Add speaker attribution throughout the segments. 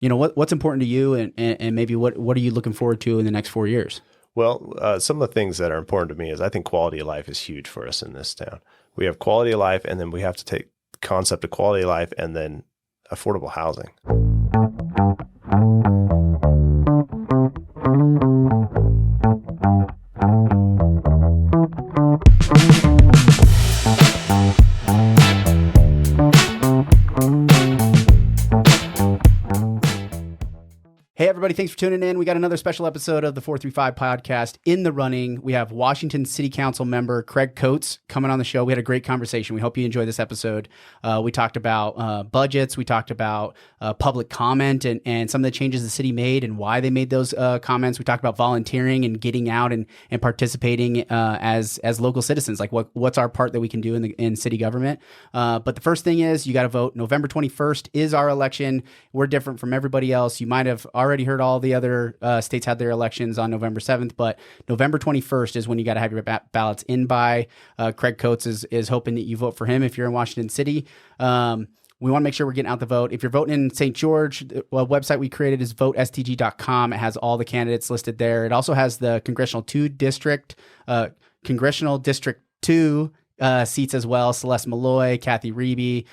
Speaker 1: what's important to you, and maybe what are you looking forward to in the next 4 years?
Speaker 2: Well, some of the things that are important to me is I think quality of life is huge for us in this town. We have quality of life, and then we have to take the concept of quality of life and then affordable housing.
Speaker 1: Hey, everybody, thanks for tuning in. We got another special episode of the 435 podcast in the running. We have Washington City Council member Craig Coates coming on the show. We had a great conversation. We hope you enjoy this episode. We talked about budgets. We talked about public comment and some of the changes the city made and why they made those comments. We talked about volunteering and getting out and participating as local citizens, like what's our part that we can do in city government. But the first thing is you got to vote. November 21st is our election. We're different from everybody else. You might have already heard all the other states had their elections on November 7th, but November 21st is when you got to have your ballots in by. Craig Coates is hoping that you vote for him if you're in Washington City. We want to make sure we're getting out the vote. If you're voting in St. George, the website we created is votestg.com. It has all the candidates listed there. It also has the Congressional District 2 seats as well. Celeste Malloy, Kathy Reeby,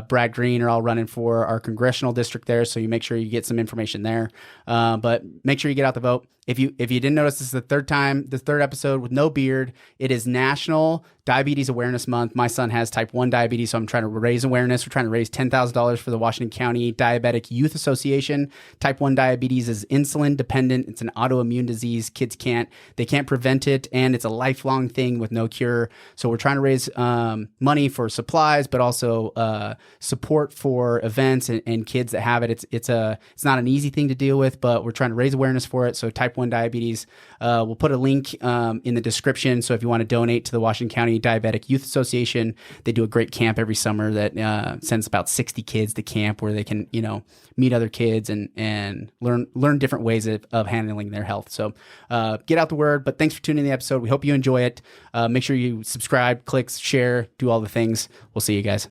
Speaker 1: Brad Green are all running for our congressional district there. So you make sure you get some information there. But make sure you get out the vote. If you didn't notice, this is the third episode with no beard. It is National Diabetes Awareness Month. My son has type 1 diabetes, so I'm trying to raise awareness. We're trying to raise $10,000 for the Washington County Diabetic Youth Association. Type 1 diabetes is insulin dependent. It's an autoimmune disease. Kids can't prevent it, and it's a lifelong thing with no cure. So we're trying to raise money for supplies, but also support for events and kids that have it. It's not an easy thing to deal with, but we're trying to raise awareness for it. So type 1 diabetes, we'll put a link in the description. So if you want to donate to the Washington County Diabetic Youth Association, they do a great camp every summer that sends about 60 kids to camp where they can, meet other kids and learn different ways of handling their health. So get out the word, but thanks for tuning in the episode. We hope you enjoy it. Make sure you subscribe, click, share, do all the things. We'll see you guys.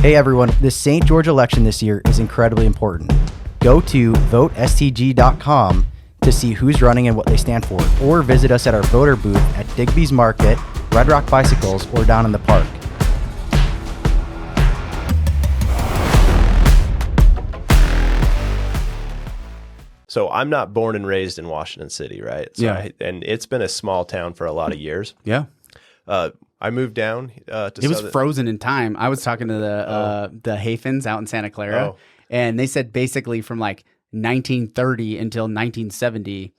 Speaker 3: Hey everyone, the St. George election this year is incredibly important. Go to votestg.com to see who's running and what they stand for, or visit us at our voter booth at Digby's Market, Red Rock Bicycles, or down in the park.
Speaker 2: So I'm not born and raised in Washington City, right? So
Speaker 1: Yeah.
Speaker 2: and it's been a small town for a lot of years.
Speaker 1: Yeah.
Speaker 2: I moved down to
Speaker 1: It was frozen in time. I was talking to the Hafens out in Santa Clara, and they said basically from like 1930 until 1970,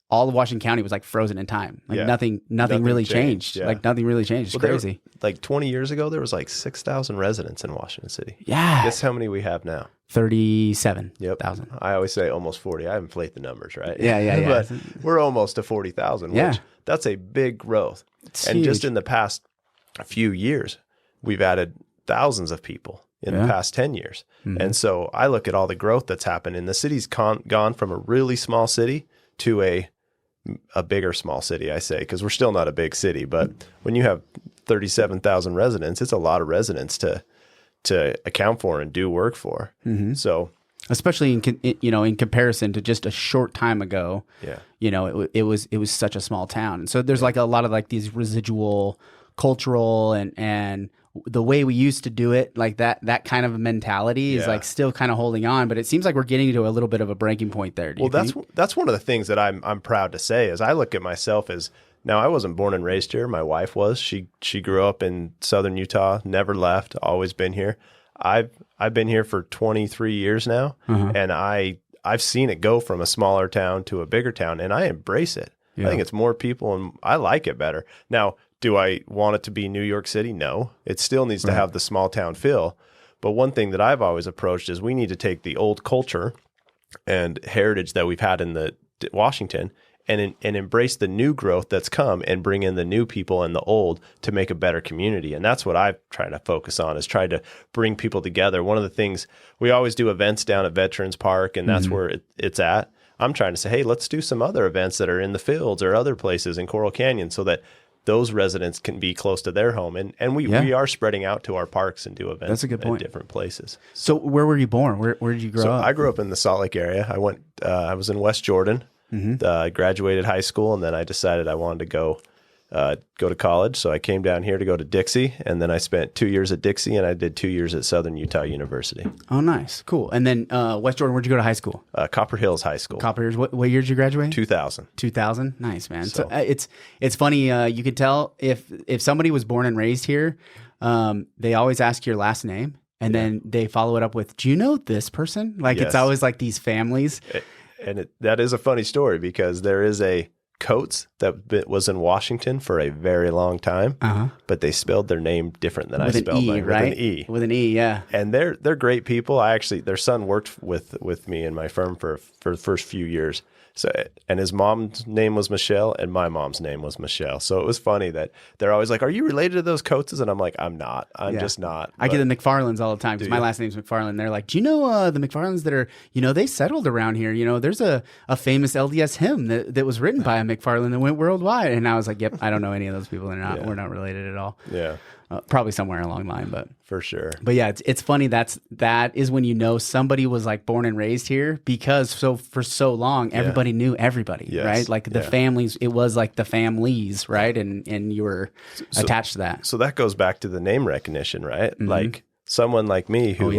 Speaker 1: all of Washington County was like frozen in time. Like nothing really changed.
Speaker 2: Yeah.
Speaker 1: Like nothing really changed. It's crazy.
Speaker 2: Like 20 years ago, there was like 6,000 residents in Washington City.
Speaker 1: Yeah.
Speaker 2: Guess how many we have now?
Speaker 1: 37,000.
Speaker 2: I always say almost 40. I inflate the numbers, right?
Speaker 1: Yeah.
Speaker 2: But we're almost to 40,000, which that's a big growth.
Speaker 1: It's
Speaker 2: and
Speaker 1: huge.
Speaker 2: just in the past few years, we've added thousands of people in the past 10 years. Mm-hmm. And so I look at all the growth that's happened, and the city's gone from a really small city to a bigger small city, I say, because we're still not a big city. But when you have 37,000 residents, it's a lot of residents to account for and do work for. Mm-hmm. So,
Speaker 1: especially in comparison to just a short time ago, it was such a small town. And so there's like a lot of like these residual cultural and the way we used to do it, like that kind of mentality is like still kind of holding on, but it seems like we're getting to a little bit of a breaking point there.
Speaker 2: That's one of the things that I'm proud to say is I look at myself as, now I wasn't born and raised here. My wife was. She grew up in Southern Utah, never left, always been here. I've been here for 23 years now, and I've seen it go from a smaller town to a bigger town, and I embrace it. I think it's more people, and I like it better. Now, do I want it to be New York City? No. It still needs to have the small town feel. But one thing that I've always approached is we need to take the old culture and heritage that we've had in the Washington and embrace the new growth that's come and bring in the new people and the old to make a better community. And that's what I've tried to focus on, is try to bring people together. One of the things, we always do events down at Veterans Park, and that's where it's at. I'm trying to say, hey, let's do some other events that are in the fields or other places in Coral Canyon so that those residents can be close to their home. And we are spreading out to our parks and do events
Speaker 1: That's a good point.
Speaker 2: at different places.
Speaker 1: So where were you born? Where did you grow up?
Speaker 2: I grew up in the Salt Lake area. I was in West Jordan. I graduated high school, and then I decided I wanted to go to college. So I came down here to go to Dixie, and then I spent 2 years at Dixie, and I did 2 years at Southern Utah University.
Speaker 1: Oh, nice. Cool. And then West Jordan, where'd you go to high school?
Speaker 2: Copper Hills High School.
Speaker 1: Copper Hills. What year did you graduate?
Speaker 2: 2000.
Speaker 1: 2000. Nice, man. So it's funny. You could tell if somebody was born and raised here, they always ask your last name, and then they follow it up with, "Do you know this person?" Like
Speaker 2: Yes.
Speaker 1: It's always like these families.
Speaker 2: And that is a funny story because there is a Coates that was in Washington for a very long time, but they spelled their name different than I spelled mine.
Speaker 1: Right?
Speaker 2: With an E.
Speaker 1: With an E, yeah.
Speaker 2: And they're great people. Their son worked with me in my firm for the first few years. So, and his mom's name was Michelle, and my mom's name was Michelle. So it was funny that they're always like, "Are you related to those Coates?" And I'm like, "I'm not. I'm just not."
Speaker 1: I get the McFarlanes all the time because my last name's McFarlane. They're like, "Do you know the McFarlanes that are, they settled around here? There's a famous LDS hymn that was written by a McFarlane that went worldwide." And I was like, "Yep, I don't know any of those people. We're not related at all."
Speaker 2: Yeah.
Speaker 1: Probably somewhere along the line, but
Speaker 2: for sure.
Speaker 1: But yeah, it's funny. That is when somebody was like born and raised here, because for so long everybody knew everybody, right? Like the families, it was like the families, right? And you were attached to that.
Speaker 2: So that goes back to the name recognition, right? Like someone like me who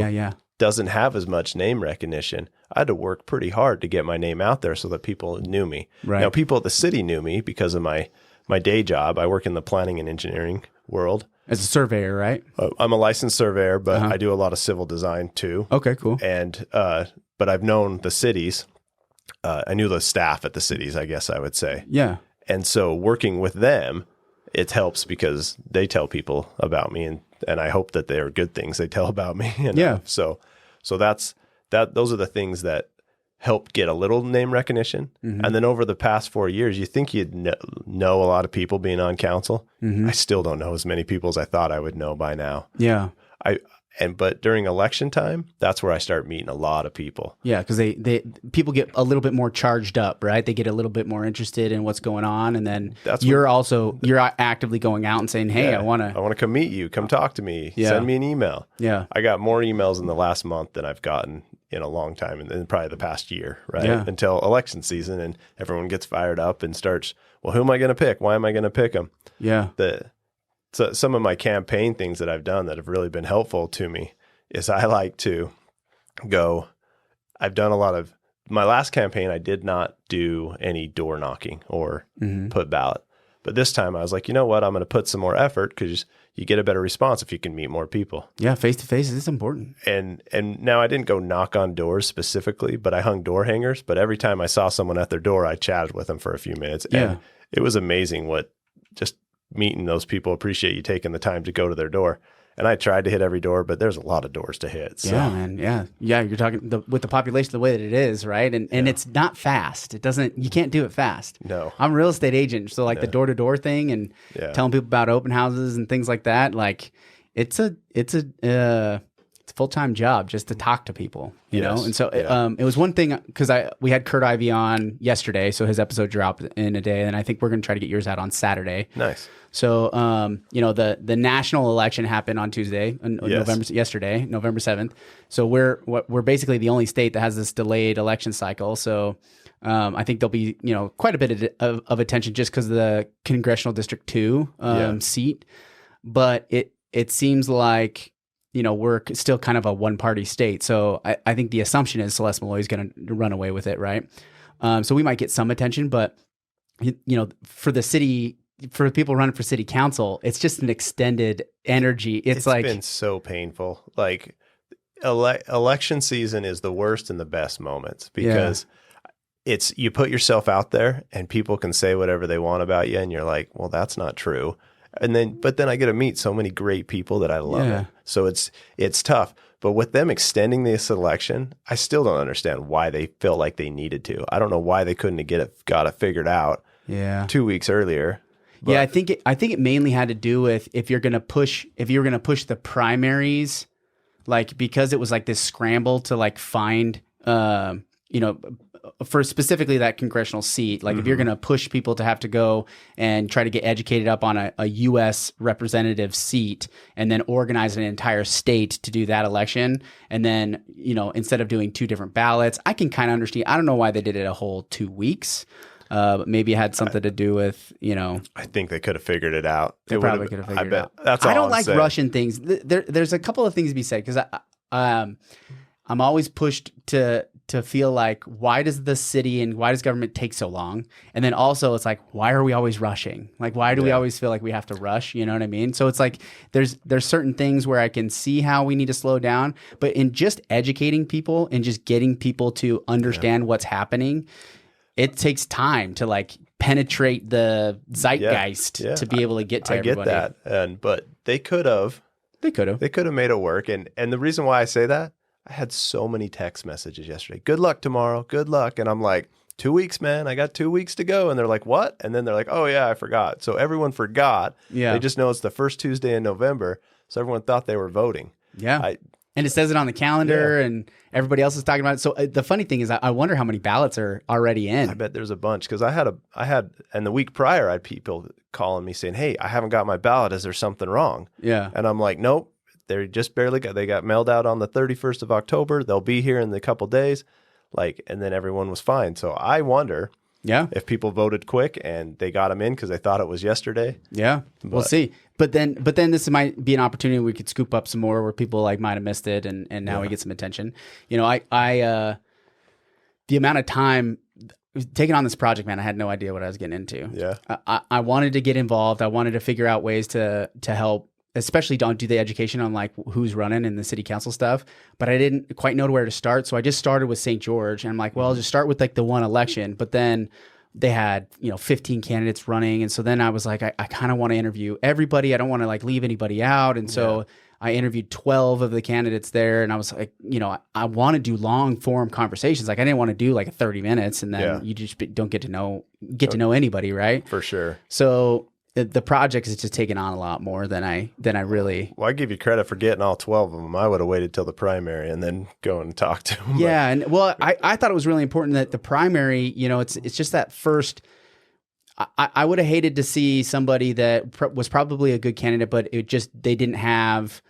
Speaker 2: doesn't have as much name recognition, I had to work pretty hard to get my name out there so that people knew me.
Speaker 1: Right.
Speaker 2: Now, people at the city knew me because of my day job. I work in the planning and engineering world.
Speaker 1: As a surveyor, right?
Speaker 2: I'm a licensed surveyor, but I do a lot of civil design too.
Speaker 1: Okay, cool.
Speaker 2: And but I've known the cities. I knew the staff at the cities, I guess I would say. Yeah. And so working with them, it helps because they tell people about me, and I hope that they're good things they tell about me. So those are the things that help get a little name recognition. And then over the past 4 years, you think you'd know a lot of people being on council. I still don't know as many people as I thought I would know by now. Yeah. But during election time, that's where I start meeting a lot of people.
Speaker 1: Yeah, because people get a little bit more charged up, right? They get a little bit more interested in what's going on, and then you're actively going out and saying, "Hey, I want to
Speaker 2: come meet you, come talk to me, send me an email." Yeah, I got more emails in the last month than I've gotten in a long time, and in probably the past year, right? Yeah. Until election season, and everyone gets fired up and starts, "Well, who am I going to pick? Why am I going to pick them?" Yeah. So some of my campaign things that I've done that have really been helpful to me is I like to go, I've done a lot of, my last campaign, I did not do any door knocking or put ballot. But this time I was like, you know what? I'm going to put some more effort because you get a better response if you can meet more people.
Speaker 1: Yeah, face to face is important.
Speaker 2: And now I didn't go knock on doors specifically, but I hung door hangers. But every time I saw someone at their door, I chatted with them for a few minutes. Yeah. And it was amazing what just meeting those people, appreciate you taking the time to go to their door. And I tried to hit every door, but there's a lot of doors to hit. So.
Speaker 1: Yeah, man. Yeah. You're talking with the population the way that it is, right? And it's not fast. You can't do it fast. No. I'm a real estate agent, so like the door to door thing and telling people about open houses and things like that. Like it's a full-time job just to talk to people, you know? And so it was one thing because we had Kurt Ivey on yesterday, so his episode dropped in a day, and I think we're going to try to get yours out on Saturday. Nice. So, the national election happened on Tuesday, November 7th. So we're basically the only state that has this delayed election cycle. So I think there'll be, quite a bit of attention just because of the Congressional District 2 seat. But it seems like, we're still kind of a one-party state. So I think the assumption is Celeste Malloy is going to run away with it, right? So we might get some attention, but, for the city, for people running for city council, it's just an extended energy. It's like
Speaker 2: been so painful. Like election season is the worst and the best moments because it's you put yourself out there and people can say whatever they want about you, and you're like, well, that's not true. But then I get to meet so many great people that I love it. So it's tough. But with them extending this election, I still don't understand why they felt like they needed to. I don't know why they couldn't got it figured out 2 weeks earlier. But.
Speaker 1: Yeah, I think it mainly had to do with if you're gonna push the primaries, like because it was like this scramble to like find for specifically that congressional seat, like if you're going to push people to have to go and try to get educated up on a U.S. representative seat and then organize an entire state to do that election, and then, instead of doing 2 different ballots, I can kind of understand. I don't know why they did it a whole 2 weeks. But maybe it had something to do with,
Speaker 2: I think they could have figured it out.
Speaker 1: They probably could have figured it out.
Speaker 2: That's all
Speaker 1: I don't
Speaker 2: I'm
Speaker 1: like
Speaker 2: saying.
Speaker 1: rushing things. There's a couple of things to be said, because I'm always pushed to feel like, why does the city and why does government take so long? And then also it's like, why are we always rushing? Like, why do we always feel like we have to rush? You know what I mean? So it's like, there's certain things where I can see how we need to slow down, but in just educating people and just getting people to understand what's happening, it takes time to like penetrate the zeitgeist to be able to get to everybody.
Speaker 2: I get that. But they could have made it work. And the reason why I say that, I had so many text messages yesterday. Good luck tomorrow. Good luck. And I'm like, 2 weeks, man. I got 2 weeks to go. And they're like, what? And then they're like, oh yeah, I forgot. So everyone forgot. Yeah. They just know it's the first Tuesday in November. So everyone thought they were voting.
Speaker 1: Yeah. And it says it on the calendar, and everybody else is talking about it. So the funny thing is, I wonder how many ballots are already in.
Speaker 2: I bet there's a bunch, because and the week prior, I had people calling me saying, hey, I haven't got my ballot. Is there something wrong? Yeah. And I'm like, nope. They just barely they got mailed out on the 31st of October. They'll be here in a couple days. And then everyone was fine. So I wonder if people voted quick and they got them in because they thought it was yesterday. Yeah. We'll see. But then this might be an opportunity we could scoop up some more where people like might have missed it, and now we get some attention. The amount of time taking on this project, man, I had no idea what I was getting into. Yeah. I wanted to get involved. I wanted to figure out ways to help, especially don't do the education on like who's running and the city council stuff, but I didn't quite know where to start. So I just started with St. George, and I'm like, well, I'll just start with like the one election, but then they had, 15 candidates running. And so then I was like, I kind of want to interview everybody. I don't want to like leave anybody out. And so I interviewed 12 of the candidates there, and I was like, I want to do long form conversations. Like I didn't want to do like 30 minutes and then you just don't get to know anybody. Right. For sure.
Speaker 1: So the project is just taking on a lot more than I really.
Speaker 2: Well, I give you credit for getting all 12 of them. I would have waited till the primary and then go and talk to them.
Speaker 1: Yeah, and well, I thought it was really important that the primary, it's just that first. I would have hated to see somebody that was probably a good candidate, but they didn't have,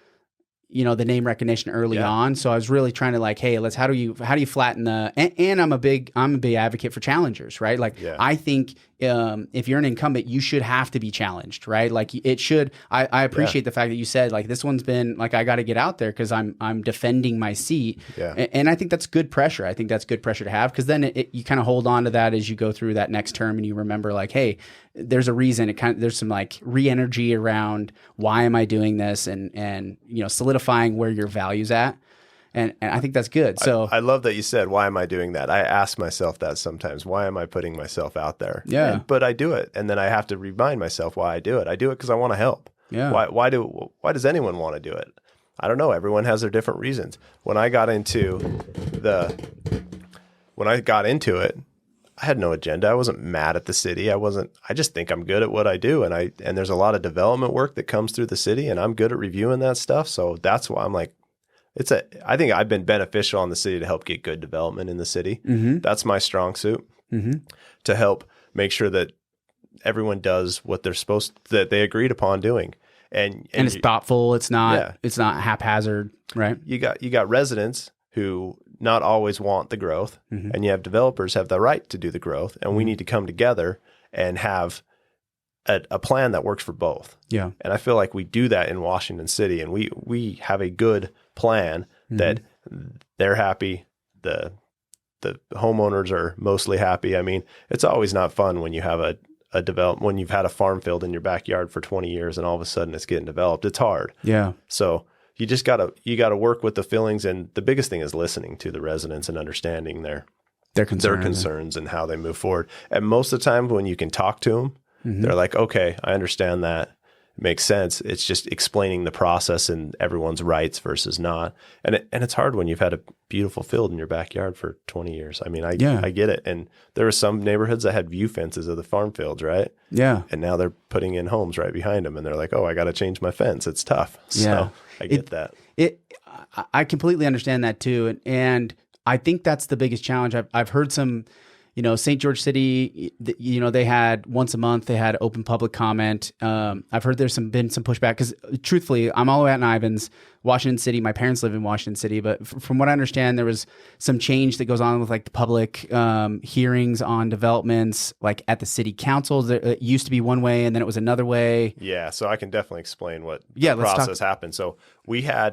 Speaker 1: the name recognition early on. So I was really trying to like, hey, how do you flatten the, and I'm a big advocate for challengers, right? Like I think if you're an incumbent, you should have to be challenged, right? Like it should, I appreciate the fact that you said like, this one's been like, I got to get out there because I'm defending my seat. Yeah. And I think that's good pressure. I think that's good pressure to have, because then you kind of hold on to that as you go through that next term, and you remember like, hey, there's a reason. There's some like re-energy around why am I doing this, and solidifying where your value's at. And I think that's good. So
Speaker 2: I love that you said, why am I doing that? I ask myself that sometimes. Why am I putting myself out there? Yeah. But I do it. And then I have to remind myself why I do it. I do it because I want to help. Yeah. Why does anyone want to do it? I don't know. Everyone has their different reasons. When I got into it, I had no agenda. I wasn't mad at the city. I just think I'm good at what I do. And there's a lot of development work that comes through the city, and I'm good at reviewing that stuff. So that's why I'm like, I think I've been beneficial on the city to help get good development in the city. Mm-hmm. That's my strong suit, to help make sure that everyone does what that they agreed upon doing. And
Speaker 1: it's thoughtful. It's not haphazard, right?
Speaker 2: You got residents who not always want the growth, and you have developers have the right to do the growth, and we need to come together and have a plan that works for both. Yeah. And I feel like we do that in Washington City, and we have a good plan that they're happy. The homeowners are mostly happy. I mean, it's always not fun when you have when you've had a farm field in your backyard for 20 years and all of a sudden it's getting developed. It's hard. Yeah. So you just gotta work with the feelings, and the biggest thing is listening to the residents and understanding their concerns and how they move forward. And most of the time when you can talk to them, they're like, okay, I understand that. It makes sense. It's just explaining the process and everyone's rights versus not. And it's hard when you've had a beautiful field in your backyard for 20 years. I mean, I get it. And there were some neighborhoods that had view fences of the farm fields, right? Yeah. And now they're putting in homes right behind them, and they're like, oh, I got to change my fence. It's tough. So I get that.
Speaker 1: I completely understand that too. And I think that's the biggest challenge. I've heard some, St. George City, they had once a month, they had open public comment. I've heard there's been some pushback because truthfully, I'm all the way out in Ivins, Washington City. My parents live in Washington City, but from what I understand, there was some change that goes on with like the public hearings on developments, like at the city council. It used to be one way and then it was another way.
Speaker 2: Yeah. So I can definitely explain what the process happened. So we had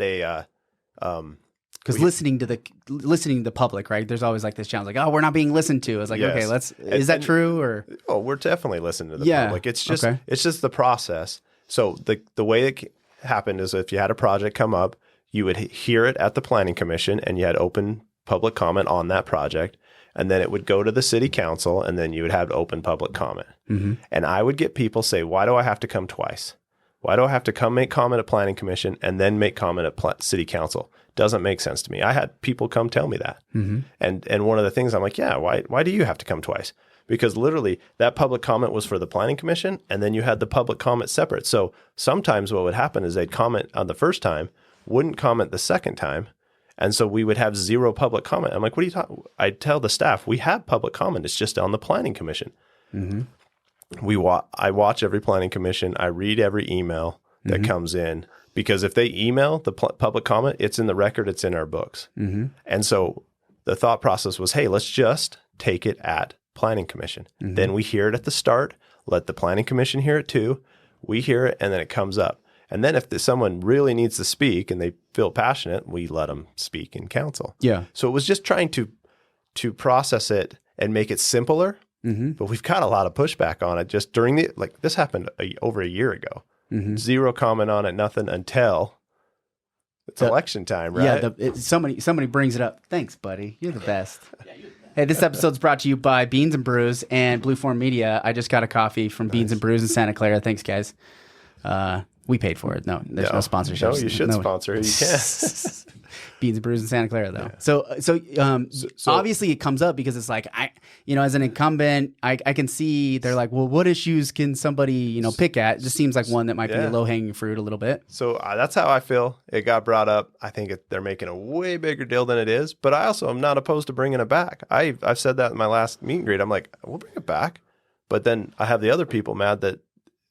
Speaker 1: because listening to the public, right? There's always like this challenge, like, oh, we're not being listened to. It's like,
Speaker 2: yes.
Speaker 1: okay, is that true? Or
Speaker 2: we're definitely listening to the public. It's just the process. So the way it happened is if you had a project come up, you would hear it at the planning commission, and you had open public comment on that project, and then it would go to the city council, and then you would have open public comment. Mm-hmm. And I would get people say, why do I have to come twice? Why do I have to come make comment at planning commission and then make comment at city council? Doesn't make sense to me. I had people come tell me that. Mm-hmm. And one of the things I'm like, yeah, why do you have to come twice? Because literally that public comment was for the planning commission, and then you had the public comment separate. So sometimes what would happen is they'd comment on the first time, wouldn't comment the second time, and so we would have zero public comment. I'm like, what are you talking? I tell the staff, we have public comment. It's just on the planning commission. Mm-hmm. I watch every planning commission. I read every email that mm-hmm. comes in, because if they email the public comment, it's in the record, it's in our books. Mm-hmm. And so the thought process was, hey, let's just take it at planning commission. Mm-hmm. Then we hear it at the start, let the planning commission hear it too. We hear it, and then it comes up. And then if someone really needs to speak and they feel passionate, we let them speak in council. Yeah. So it was just trying to process it and make it simpler. Mm-hmm. But we've got a lot of pushback on it just during this happened over a year ago. Mm-hmm. Zero comment on it, nothing until it's election time, right?
Speaker 1: Yeah, somebody brings it up. Thanks, buddy. You're the best. Hey, this episode's brought to you by Beans and Brews and Blue Form Media. I just got a coffee from Beans and Brews in Santa Clara. Thanks, guys. We paid for it. No, there's no sponsorship.
Speaker 2: No, you should sponsor it. You can.
Speaker 1: Beans and Brews in Santa Clara, though. Yeah. So obviously it comes up because it's like, as an incumbent, I can see they're like, well, what issues can somebody, pick at? It just seems like one that might be a low-hanging fruit a little bit.
Speaker 2: So that's how I feel. It got brought up. I think they're making a way bigger deal than it is, but I also am not opposed to bringing it back. I've said that in my last meet and greet. I'm like, we'll bring it back. But then I have the other people mad that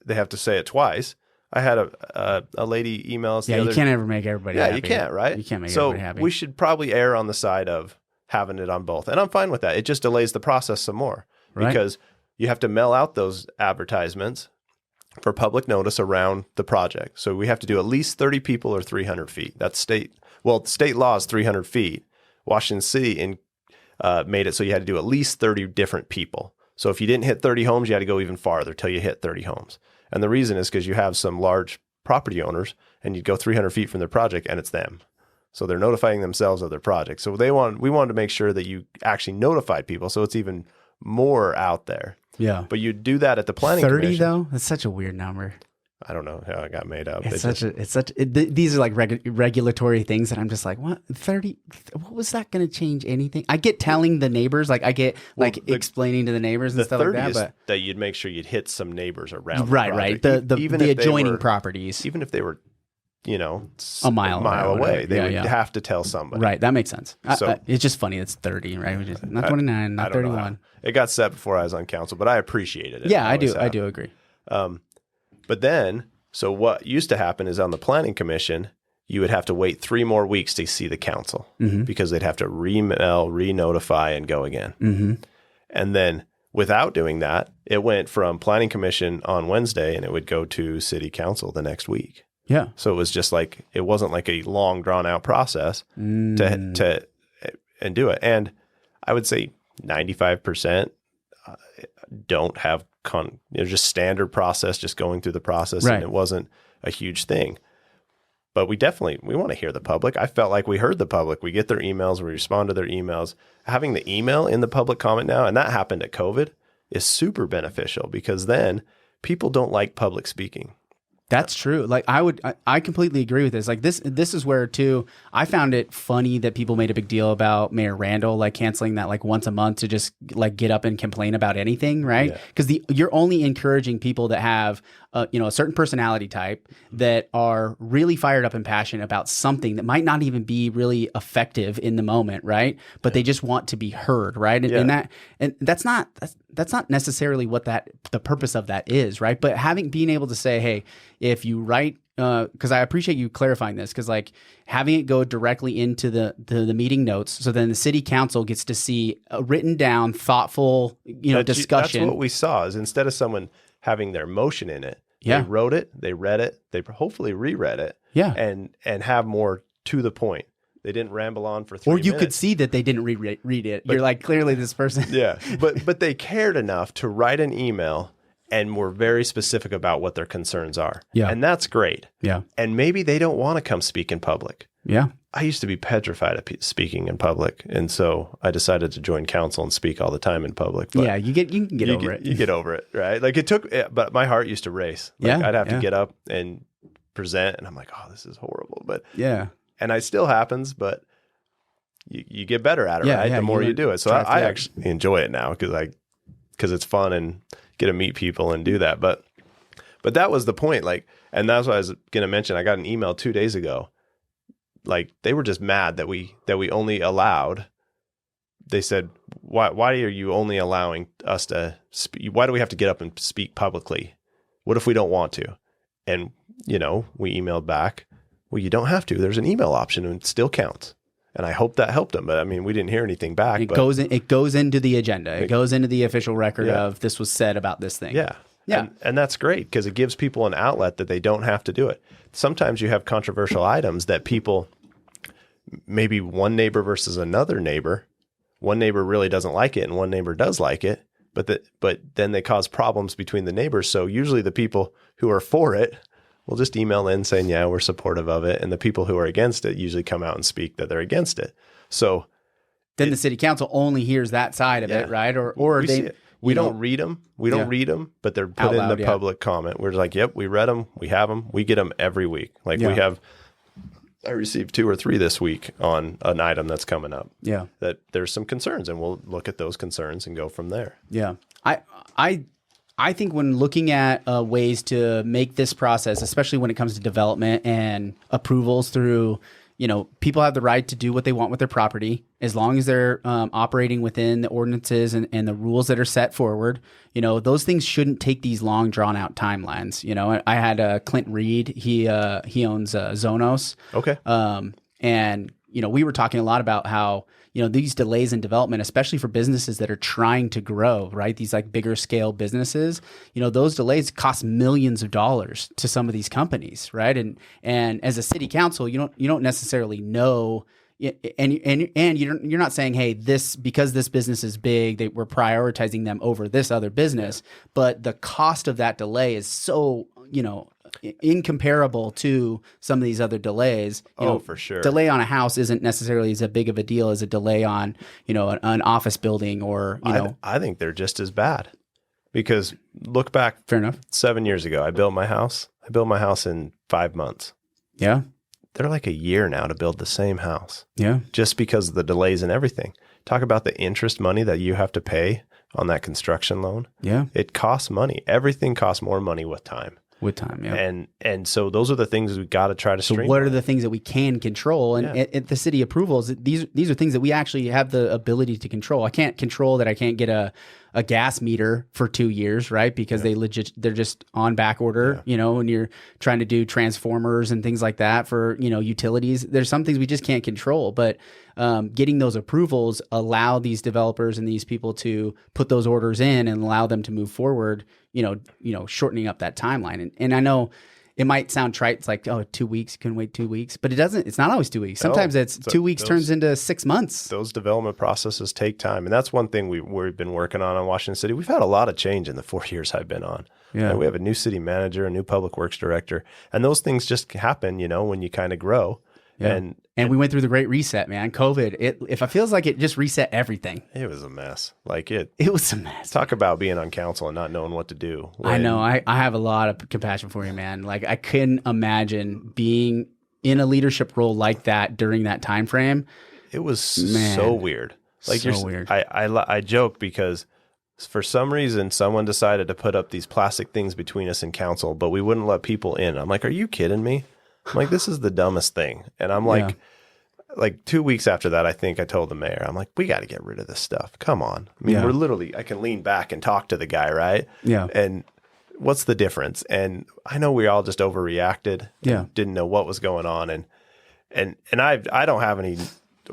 Speaker 2: they have to say it twice. I had a lady email us.
Speaker 1: You can't ever make everybody happy.
Speaker 2: Yeah, you can't, right?
Speaker 1: You can't make everybody happy.
Speaker 2: So we should probably err on the side of having it on both. And I'm fine with that. It just delays the process some more because you have to mail out those advertisements for public notice around the project. So we have to do at least 30 people or 300 feet. That's state law is 300 feet. Washington City made it so you had to do at least 30 different people. So if you didn't hit 30 homes, you had to go even farther till you hit 30 homes. And the reason is because you have some large property owners and you go 300 feet from their project and it's them. So they're notifying themselves of their project. So we wanted to make sure that you actually notified people. So it's even more out there.
Speaker 1: Yeah.
Speaker 2: But you do that at the planning
Speaker 1: 30
Speaker 2: commission.
Speaker 1: though? That's such a weird number.
Speaker 2: I don't know how it got made up.
Speaker 1: These are like regulatory things that I'm just like, what? 30? What was that going to change anything? I get telling the neighbors, explaining to the neighbors and stuff like that. But
Speaker 2: that you'd make sure you'd hit some neighbors around.
Speaker 1: Right. The adjoining properties.
Speaker 2: Even if they were,
Speaker 1: a mile
Speaker 2: away, they would have to tell somebody.
Speaker 1: Right. That makes sense. So, it's just funny. It's 30, right? Not 29, not 31.
Speaker 2: It got set before I was on council, but I appreciated it.
Speaker 1: Yeah, I do. I do agree.
Speaker 2: But then, so what used to happen is on the planning commission, you would have to wait 3 more weeks to see the council because they'd have to re-notify and go again. Mm-hmm. And then without doing that, it went from planning commission on Wednesday and it would go to city council the next week.
Speaker 1: Yeah.
Speaker 2: So it was just like, it wasn't like a long drawn out process to do it. And I would say 95% don't have just standard process, just going through the process, and it wasn't a huge thing. But we want to hear the public. I felt like we heard the public. We get their emails, we respond to their emails. Having the email in the public comment now, and that happened at COVID, is super beneficial because then people don't like public speaking.
Speaker 1: That's true. Like I completely agree with this. Like this is where too, I found it funny that people made a big deal about Mayor Randall, like canceling that like once a month to just like get up and complain about anything. Right. Because you're only encouraging people that have a certain personality type that are really fired up and passionate about something that might not even be really effective in the moment, right? But they just want to be heard, right? And that's not necessarily what the purpose of that is, right? But being able to say, hey, if you write, because I appreciate you clarifying this, because like having it go directly into the meeting notes, so then the city council gets to see a written down, thoughtful, discussion.
Speaker 2: That's what we saw, is instead of someone having their motion in it,
Speaker 1: Yeah.
Speaker 2: they wrote it, they read it, they hopefully reread it,
Speaker 1: Yeah.
Speaker 2: and have more to the point. They didn't ramble on for 3
Speaker 1: Or
Speaker 2: minutes.
Speaker 1: you could see that they didn't read it. You're like, clearly this person.
Speaker 2: Yeah, but they cared enough to write an email and were very specific about what their concerns are.
Speaker 1: Yeah.
Speaker 2: And that's great.
Speaker 1: Yeah.
Speaker 2: And maybe they don't want to come speak in public.
Speaker 1: Yeah.
Speaker 2: I used to be petrified of speaking in public, and so I decided to join council and speak all the time in public. But
Speaker 1: Yeah. You can get over it.
Speaker 2: You get over it, right? Like it took, but my heart used to race. Like
Speaker 1: Yeah,
Speaker 2: I'd have
Speaker 1: yeah.
Speaker 2: to get up and present, and I'm like, oh, this is horrible. But
Speaker 1: Yeah.
Speaker 2: and it still happens, but you get better at it,
Speaker 1: Yeah,
Speaker 2: right?
Speaker 1: yeah,
Speaker 2: The more
Speaker 1: you
Speaker 2: you do it. So
Speaker 1: drive
Speaker 2: I
Speaker 1: through it.
Speaker 2: actually enjoy it now because it's fun and get to meet people and do that. But that was the point. Like, and that's what I was going to mention. I got an email 2 days ago. Like they were just mad that we only allowed. They said, why are you only allowing us to speak? Why do we have to get up and speak publicly? What if we don't want to? And, we emailed back, well, you don't have to. There's an email option and it still counts. And I hope that helped them. But I mean, we didn't hear anything back.
Speaker 1: It goes into the agenda. It goes into the official record
Speaker 2: Yeah.
Speaker 1: of this was said about this thing.
Speaker 2: Yeah.
Speaker 1: Yeah.
Speaker 2: And that's great because it gives people an outlet that they don't have to do it. Sometimes you have controversial items that people, maybe one neighbor versus another neighbor, one neighbor really doesn't like it and one neighbor does like it, but then they cause problems between the neighbors. So usually the people who are for it will just email in saying, yeah, we're supportive of it. And the people who are against it usually come out and speak that they're against it. So
Speaker 1: Then the city council only hears that side of
Speaker 2: Yeah.
Speaker 1: it, right? Or
Speaker 2: we see
Speaker 1: they
Speaker 2: it. We don't read them. We don't
Speaker 1: Yeah.
Speaker 2: read them, but they're put
Speaker 1: Out
Speaker 2: in
Speaker 1: loud,
Speaker 2: the
Speaker 1: yeah.
Speaker 2: public comment. We're like, yep, we read them. We have them. We get them every week. Like
Speaker 1: Yeah.
Speaker 2: I received 2 or 3 this week on an item that's coming up.
Speaker 1: Yeah.
Speaker 2: That there's some concerns, and we'll look at those concerns and go from there.
Speaker 1: Yeah. I think when looking at ways to make this process, especially when it comes to development and approvals through, people have the right to do what they want with their property as long as they're operating within the ordinances and the rules that are set forward. Those things shouldn't take these long drawn out timelines. I had Clint Reed. He owns Zonos.
Speaker 2: Okay.
Speaker 1: And we were talking a lot about how these delays in development, especially for businesses that are trying to grow, right? These like bigger scale businesses, those delays cost millions of dollars to some of these companies, right? And as a city council, you don't necessarily know, and you're not saying, hey, because this business is big, we're prioritizing them over this other business, but the cost of that delay is so incomparable to some of these other delays.
Speaker 2: For sure.
Speaker 1: Delay on a house isn't necessarily as big of a deal as a delay on, an office building or,
Speaker 2: I think they're just as bad because look back
Speaker 1: Fair enough.
Speaker 2: 7 years ago, I built my house. I built my house in 5 months.
Speaker 1: Yeah.
Speaker 2: They're like a year now to build the same house
Speaker 1: Yeah.
Speaker 2: just because of the delays and everything. Talk about the interest money that you have to pay on that construction loan.
Speaker 1: Yeah.
Speaker 2: It costs money. Everything costs more money with time.
Speaker 1: With time. Yeah.
Speaker 2: And so those are the things we got to try to
Speaker 1: So
Speaker 2: streamline.
Speaker 1: what are the things that we can control? And at the city approvals, these are things that we actually have the ability to control. I can't control that I can't get a gas meter for 2 years, right? Because they're just on back order, when you're trying to do transformers and things like that for, utilities. There's some things we just can't control, but getting those approvals allow these developers and these people to put those orders in and allow them to move forward, shortening up that timeline. And I know it might sound trite. It's like, 2 weeks, couldn't wait 2 weeks, but it doesn't, it's not always 2 weeks. Sometimes it's 2 weeks turns into 6 months.
Speaker 2: Those development processes take time. And that's one thing we've been working on Washington City. We've had a lot of change in the 4 years I've been on.
Speaker 1: Yeah.
Speaker 2: And we have a new city manager, a new public works director, and those things just happen, when you kind of grow.
Speaker 1: Yeah. And we went through the great reset, man. COVID, it feels like it just reset everything.
Speaker 2: It was a mess.
Speaker 1: It was a mess.
Speaker 2: Talk about being on council and not knowing what to do.
Speaker 1: I know. I have a lot of compassion for you, man. Like I couldn't imagine being in a leadership role like that during that time frame.
Speaker 2: It was so weird.
Speaker 1: So weird.
Speaker 2: I joke because For some reason, someone decided to put up these plastic things between us and council, but we wouldn't let people in. I'm like, are you kidding me? I'm like, this is the dumbest thing. And I'm like 2 weeks after that, I think I told the mayor, I'm like, we got to get rid of this stuff. Come on. I mean, we're literally, I can lean back and talk to the guy, right?
Speaker 1: Yeah.
Speaker 2: And what's the difference? And I know we all just overreacted. Didn't know what was going on. And I don't have any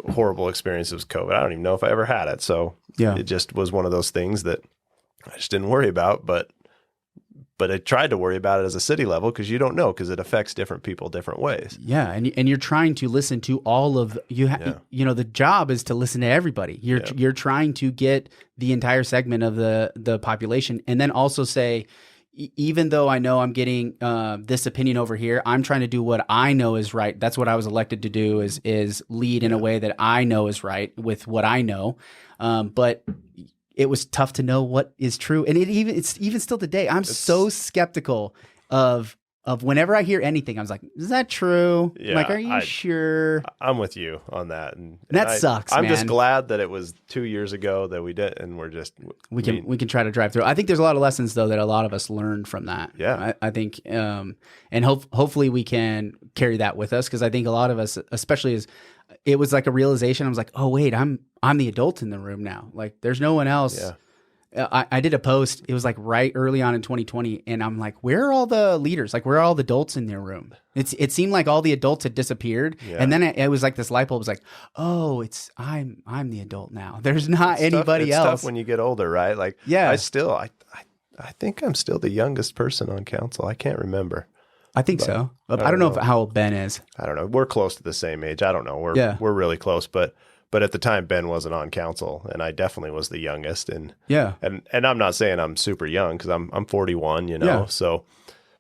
Speaker 2: horrible experiences with COVID. I don't even know if I ever had it. So it just was one of those things that I just didn't worry about, but I tried to worry about it as a city level because you don't know, because it affects different people different ways.
Speaker 1: Yeah, and you're trying to listen to all of you. You know, the job is to listen to everybody. You're trying to get the entire segment of the population, and then also say, even though I know I'm getting this opinion over here, I'm trying to do what I know is right. That's what I was elected to do, is lead in a way that I know is right with what I know. But it was tough to know what is true. And it's even still today. I'm so skeptical of whenever I hear anything. I was like, is that true?
Speaker 2: Yeah,
Speaker 1: like, are you sure?
Speaker 2: I'm with you on that. And
Speaker 1: that sucks,
Speaker 2: I'm
Speaker 1: man.
Speaker 2: just glad that it was 2 years ago that we did, and we
Speaker 1: can try to drive through. I think there's a lot of lessons though that a lot of us learned from that.
Speaker 2: Yeah.
Speaker 1: I think, and hopefully we can carry that with us. Cause I think a lot of us, especially it was like a realization. I was like, oh wait, I'm the adult in the room now. Like there's no one else.
Speaker 2: Yeah.
Speaker 1: I did a post. It was like right early on in 2020. And I'm like, where are all the leaders? Like, where are all the adults in their room? It seemed like all the adults had disappeared. Yeah. And then it was like this light bulb was like, oh, I'm the adult now. There's not anybody else.
Speaker 2: It's tough when you get older, right? Like,
Speaker 1: yeah.
Speaker 2: I think I'm still the youngest person on council. I can't remember.
Speaker 1: I think so. I don't know how old Ben is.
Speaker 2: I don't know. We're close to the same age. I don't know. We're really close, but at the time Ben wasn't on council, and I definitely was the youngest. And I'm not saying I'm super young, because I'm 41, you know. Yeah. So,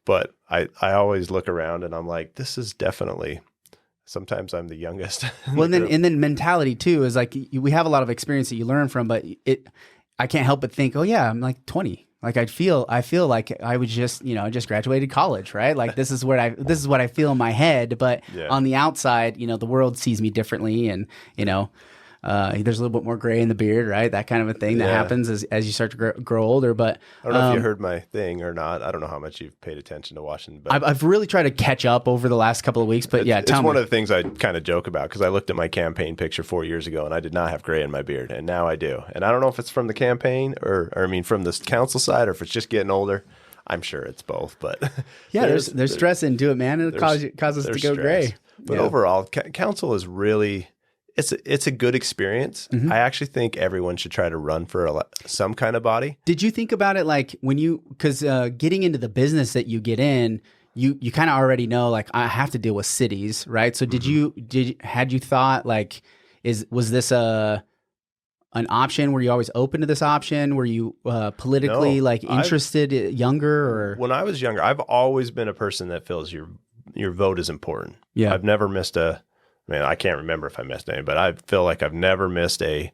Speaker 2: but I always look around and I'm like, this is definitely. Sometimes I'm the youngest.
Speaker 1: Well, and then mentality too is like, we have a lot of experience that you learn from, but I can't help but think, oh yeah, I'm like 20. Like I feel like I was just graduated college, right? Like this is what I feel in my head, but on the outside, the world sees me differently, and there's a little bit more gray in the beard, right? That kind of a thing that happens as you start to grow older. But
Speaker 2: I don't know if you heard my thing or not. I don't know how much you've paid attention to Washington. But
Speaker 1: I've really tried to catch up over the last couple of weeks. But
Speaker 2: it's one of the things I kind of joke about, because I looked at my campaign picture 4 years ago and I did not have gray in my beard, and now I do. And I don't know if it's from the campaign or from the council side, or if it's just getting older. I'm sure it's both, but
Speaker 1: there's stress into it, man. It causes us to go gray.
Speaker 2: But overall, council is really. It's a good experience. Mm-hmm. I actually think everyone should try to run for some kind of body.
Speaker 1: Did you think about it like because getting into the business that you get in, you kind of already know, like, I have to deal with cities, right? So had you thought, like, was this an option? Were you always open to this option? Were you politically interested younger? Or
Speaker 2: when I was younger, I've always been a person that feels your vote is important.
Speaker 1: Yeah,
Speaker 2: I've never missed I can't remember if I missed any, but I feel like I've never missed a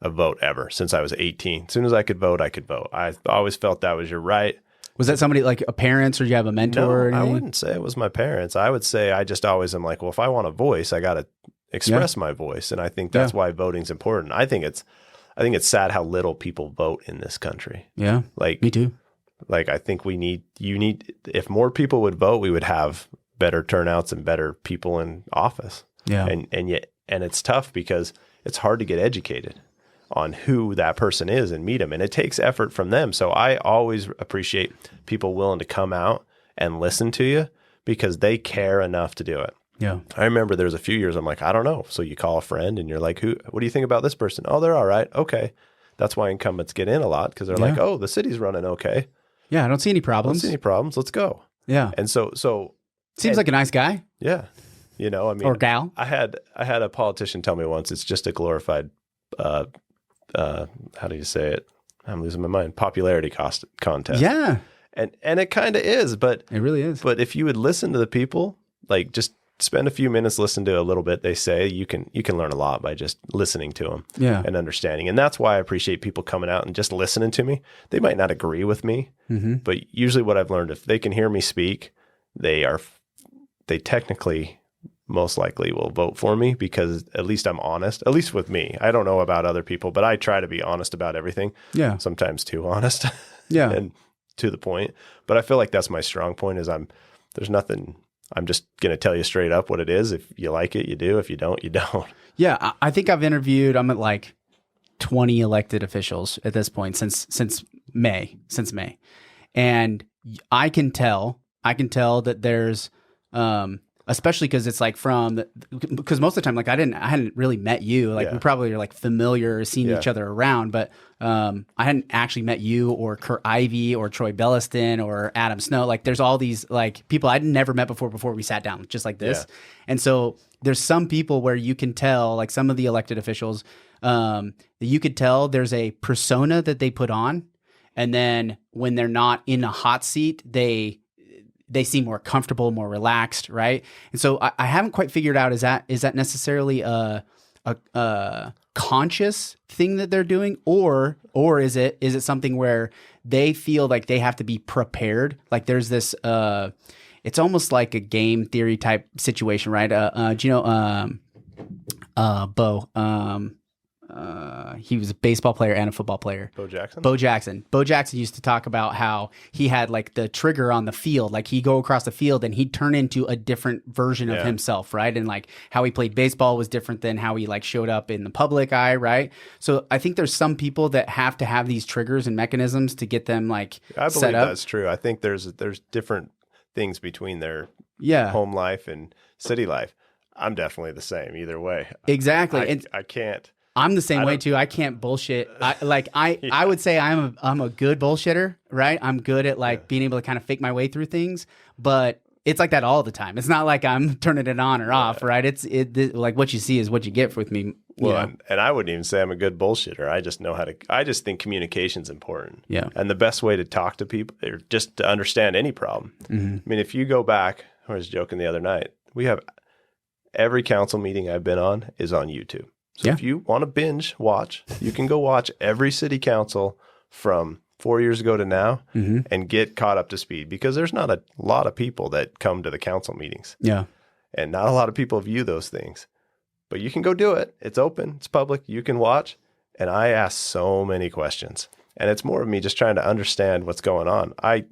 Speaker 2: vote ever since I was 18. As soon as I could vote, I could vote. I always felt that was your right.
Speaker 1: Was that somebody like a parents, or you have a mentor? Or
Speaker 2: I wouldn't say it was my parents. I would say I just always am like, well, if I want a voice, I got to express my voice. And I think that's why voting's important. I think it's sad how little people vote in this country.
Speaker 1: Yeah.
Speaker 2: Like
Speaker 1: me too.
Speaker 2: Like, I think if more people would vote, we would have better turnouts and better people in office.
Speaker 1: Yeah.
Speaker 2: And it's tough because it's hard to get educated on who that person is and meet them. And it takes effort from them. So I always appreciate people willing to come out and listen to you, because they care enough to do it.
Speaker 1: Yeah.
Speaker 2: I remember there was a few years I'm like, I don't know. So you call a friend and you're like, what do you think about this person? Oh, they're all right. Okay. That's why incumbents get in a lot, because they're like, oh, the city's running okay.
Speaker 1: Yeah. I don't see any problems.
Speaker 2: Let's go.
Speaker 1: Yeah.
Speaker 2: And so
Speaker 1: seems like a nice guy.
Speaker 2: Yeah.
Speaker 1: Or gal.
Speaker 2: I had a politician tell me once, it's just a glorified, how do you say it? I'm losing my mind. Popularity contest.
Speaker 1: Yeah.
Speaker 2: And it kind of is, but
Speaker 1: it really is.
Speaker 2: But if you would listen to the people, like, just spend a few minutes, listen to a little bit they say, you can learn a lot by just listening to them and understanding. And that's why I appreciate people coming out and just listening to me. They might not agree with me, but usually what I've learned, if they can hear me speak, they technically most likely will vote for me, because at least I'm honest, at least with me. I don't know about other people, but I try to be honest about everything.
Speaker 1: Yeah.
Speaker 2: Sometimes too honest.
Speaker 1: Yeah.
Speaker 2: And to the point. But I feel like that's my strong point, is there's nothing, I'm just going to tell you straight up what it is. If you like it, you do. If you don't, you don't.
Speaker 1: Yeah. I think I'm at like 20 elected officials at this point since May. And I can tell that there's, especially because it's like because most of the time, like I hadn't really met you. Like we probably are like familiar or seen each other around, but I hadn't actually met you or Kurt Ivey or Troy Belliston or Adam Snow. Like there's all these like people I'd never met before we sat down just like this. Yeah. And so there's some people where you can tell, like some of the elected officials, that you could tell there's a persona that they put on. And then when they're not in a hot seat, they seem more comfortable, more relaxed, right? And so I haven't quite figured out, is that necessarily a conscious thing that they're doing, or is it something where they feel like they have to be prepared? Like there's this, it's almost like a game theory type situation, right? Do you know Bo? He was a baseball player and a football player.
Speaker 2: Bo Jackson?
Speaker 1: Bo Jackson used to talk about how he had like the trigger on the field. Like he'd go across the field and he'd turn into a different version of himself, right? And like how he played baseball was different than how he like showed up in the public eye, right? So I think there's some people that have to have these triggers and mechanisms to get them like
Speaker 2: I believe
Speaker 1: set up.
Speaker 2: That's true. I think there's different things between their
Speaker 1: home
Speaker 2: life and city life. I'm definitely the same either way.
Speaker 1: Exactly.
Speaker 2: I can't.
Speaker 1: I'm the same way too. I can't bullshit. I would say I'm a good bullshitter, right? I'm good at like being able to kind of fake my way through things, but it's like that all the time. It's not like I'm turning it on or off, right? It's like what you see is what you get with me.
Speaker 2: Well, and I wouldn't even say I'm a good bullshitter. I just know I just think communication's important.
Speaker 1: Yeah.
Speaker 2: And the best way to talk to people, or just to understand any problem. Mm-hmm. I mean, if you go back, I was joking the other night, we have every council meeting I've been on is on YouTube. So if you want to binge watch, you can go watch every city council from 4 years ago to now and get caught up to speed, because there's not a lot of people that come to the council meetings.
Speaker 1: Yeah.
Speaker 2: And not a lot of people view those things. But you can go do it. It's open. It's public. You can watch. And I ask so many questions. And it's more of me just trying to understand what's going on. I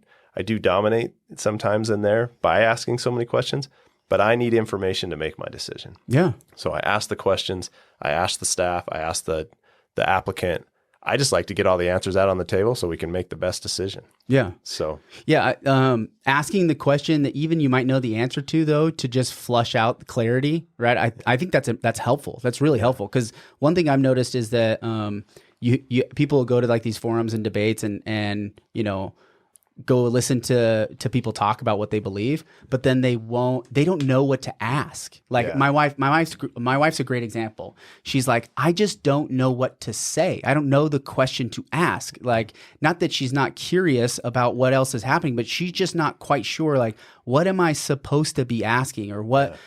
Speaker 2: do dominate sometimes in there by asking so many questions, but I need information to make my decision. Yeah. So I ask the questions. I ask the staff. I ask the applicant. I just like to get all the answers out on the table so we can make the best decision. Yeah. So. Yeah.
Speaker 1: Asking the question that even you might know the answer to, though, to just flush out the clarity, right? I think that's helpful. That's really helpful, because one thing I've noticed is that you people go to like these forums and debates and go listen to people talk about what they believe, but then they don't know what to ask. Like my wife's a great example. She's like, I just don't know what to say. I don't know the question to ask. Like, not that she's not curious about what else is happening, but she's just not quite sure, like, what am I supposed to be asking, or what,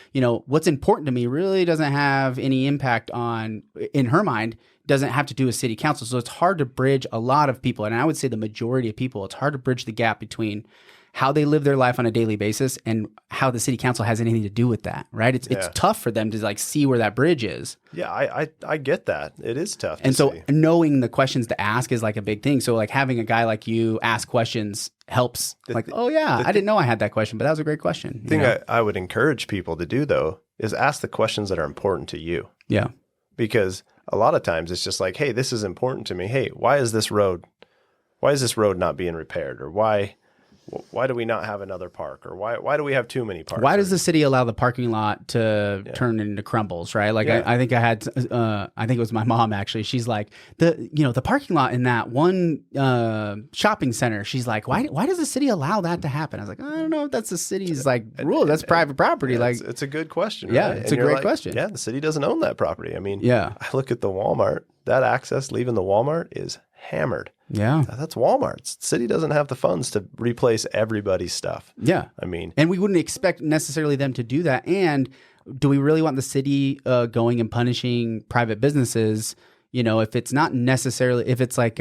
Speaker 1: what's important to me really doesn't have any impact on, in her mind, doesn't have to do with city council. So it's hard to bridge a lot of people. And I would say the majority of people, it's hard to bridge the gap between how they live their life on a daily basis and how the city council has anything to do with that, right? It's tough for them to like see where that bridge is.
Speaker 2: Yeah, I get that. It is tough.
Speaker 1: And so knowing the questions to ask is like a big thing. So like having a guy like you ask questions helps. I didn't know I had that question, but that was a great question.
Speaker 2: The thing I would encourage people to do, though, is ask the questions that are important to you. Yeah. Because a lot of times it's just like, hey, this is important to me. Hey, why is this road not being repaired? Or why do we not have another park? Or why do we have too many parks?
Speaker 1: Why does the city allow the parking lot to turn into crumbles, right? Like I think I think it was my mom actually. She's like, the parking lot in that one shopping center. She's like, why does the city allow that to happen? I was like, I don't know if that's the city's like rule. That's private property. Like
Speaker 2: it's a good question. Right?
Speaker 1: Yeah, it's a great question.
Speaker 2: Yeah, the city doesn't own that property. I mean, I look at the Walmart. That access leaving the Walmart is hammered. Yeah. That's Walmart. The city doesn't have the funds to replace everybody's stuff. Yeah. I mean.
Speaker 1: And we wouldn't expect necessarily them to do that. And do we really want the city going and punishing private businesses, if it's not necessarily, if it's like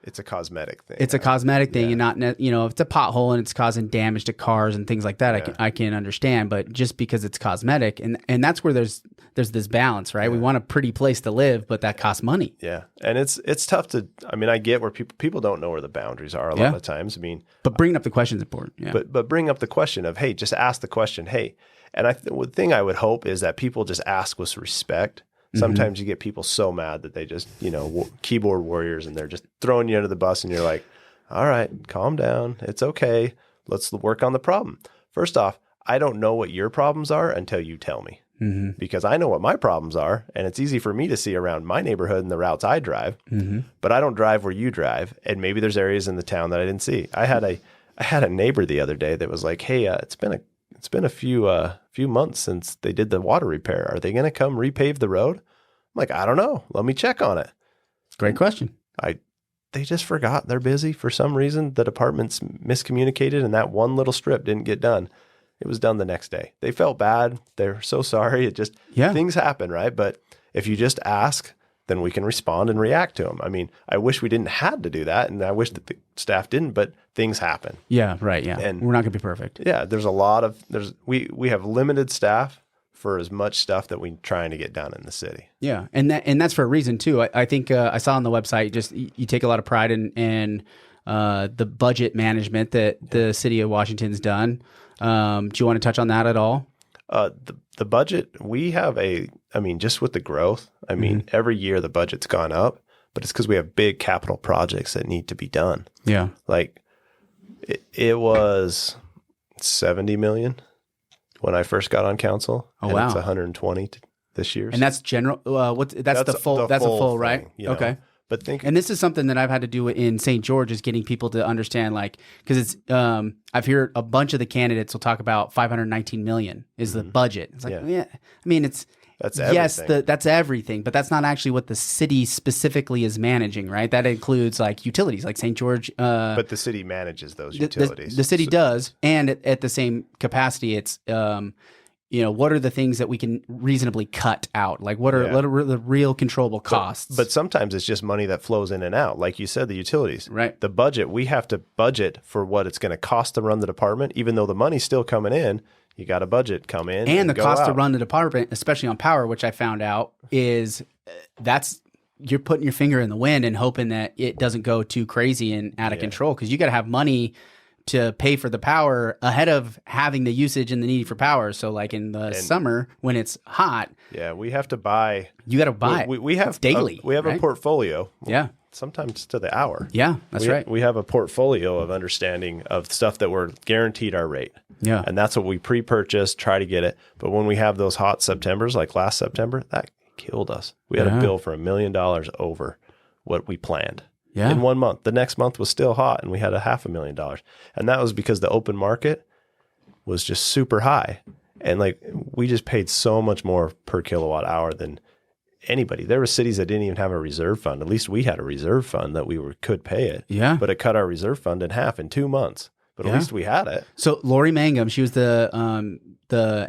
Speaker 2: it's a cosmetic thing.
Speaker 1: It's a cosmetic thing, and not, if it's a pothole and it's causing damage to cars and things like that, I can understand. But just because it's cosmetic, and that's where there's this balance, right? We want a pretty place to live, but that costs money.
Speaker 2: Yeah, and it's tough to. I mean, I get where people don't know where the boundaries are a lot of times. I mean,
Speaker 1: but bringing up the question is important. Yeah.
Speaker 2: But bring up the question of, hey, just ask the question, hey. And the thing I would hope is that people just ask with respect. Sometimes you get people so mad that they just, keyboard warriors, and they're just throwing you under the bus, and you're like, all right, calm down. It's okay. Let's work on the problem. First off, I don't know what your problems are until you tell me, because I know what my problems are, and it's easy for me to see around my neighborhood and the routes I drive, but I don't drive where you drive, and maybe there's areas in the town that I didn't see. I had a neighbor the other day that was like, hey, it's been a few months since they did the water repair. Are they going to come repave the road? I'm like, I don't know. Let me check on it.
Speaker 1: It's a great question.
Speaker 2: They just forgot. They're busy for some reason. The department's miscommunicated, and that one little strip didn't get done. It was done the next day. They felt bad. They're so sorry. It just things happen, right? But if you just ask, then we can respond and react to them. I mean, I wish we didn't have to do that, and I wish that the staff didn't, but things happen.
Speaker 1: Yeah, right, yeah. And we're not going to be perfect.
Speaker 2: Yeah, we have limited staff for as much stuff that we're trying to get done in the city.
Speaker 1: Yeah, and that's for a reason too. I think I saw on the website, just you take a lot of pride in the budget management that the city of Washington's done. Do you want to touch on that at all?
Speaker 2: The budget, we have just with the growth, every year the budget's gone up, but it's because we have big capital projects that need to be done.
Speaker 1: Yeah.
Speaker 2: Like it was 70 million when I first got on council.
Speaker 1: Oh, wow.
Speaker 2: It's 120 this year.
Speaker 1: And that's general, that's the full, that's a full, right?
Speaker 2: Thing,
Speaker 1: okay.
Speaker 2: But
Speaker 1: and this is something that I've had to do in St. George, is getting people to understand, like, because it's, I've heard a bunch of the candidates will talk about 519 million is the budget. It's like, that's everything. That's everything, but that's not actually what the city specifically is managing, right? That includes like utilities, like St. George.
Speaker 2: But the city manages those utilities.
Speaker 1: The city does, and at the same capacity, it's what are the things that we can reasonably cut out? Like what are the real controllable costs?
Speaker 2: But sometimes it's just money that flows in and out. Like you said, the utilities.
Speaker 1: Right.
Speaker 2: The budget, we have to budget for what it's going to cost to run the department, even though the money's still coming in. You got a budget come in.
Speaker 1: And the cost
Speaker 2: out.
Speaker 1: to run the department, especially on power, which I found out is you're putting your finger in the wind and hoping that it doesn't go too crazy and out of control, because you got to have money to pay for the power ahead of having the usage and the need for power. So like in the summer when it's hot,
Speaker 2: we have to buy.
Speaker 1: You got to buy.
Speaker 2: We have
Speaker 1: daily.
Speaker 2: We have a portfolio.
Speaker 1: Yeah.
Speaker 2: Sometimes to the hour.
Speaker 1: Yeah, that's right.
Speaker 2: We have a portfolio of understanding of stuff that we're guaranteed our rate.
Speaker 1: Yeah.
Speaker 2: And that's what we pre-purchase, try to get it. But when we have those hot Septembers, like last September, that killed us. We had a bill for $1 million over what we planned.
Speaker 1: Yeah.
Speaker 2: In 1 month. The next month was still hot, and we had $500,000. And that was because the open market was just super high. And like we just paid so much more per kilowatt hour than anybody. There were cities that didn't even have a reserve fund. At least we had a reserve fund that could pay it.
Speaker 1: Yeah.
Speaker 2: But it cut our reserve fund in half in 2 months. But at least we had it.
Speaker 1: So Lori Mangum, she was the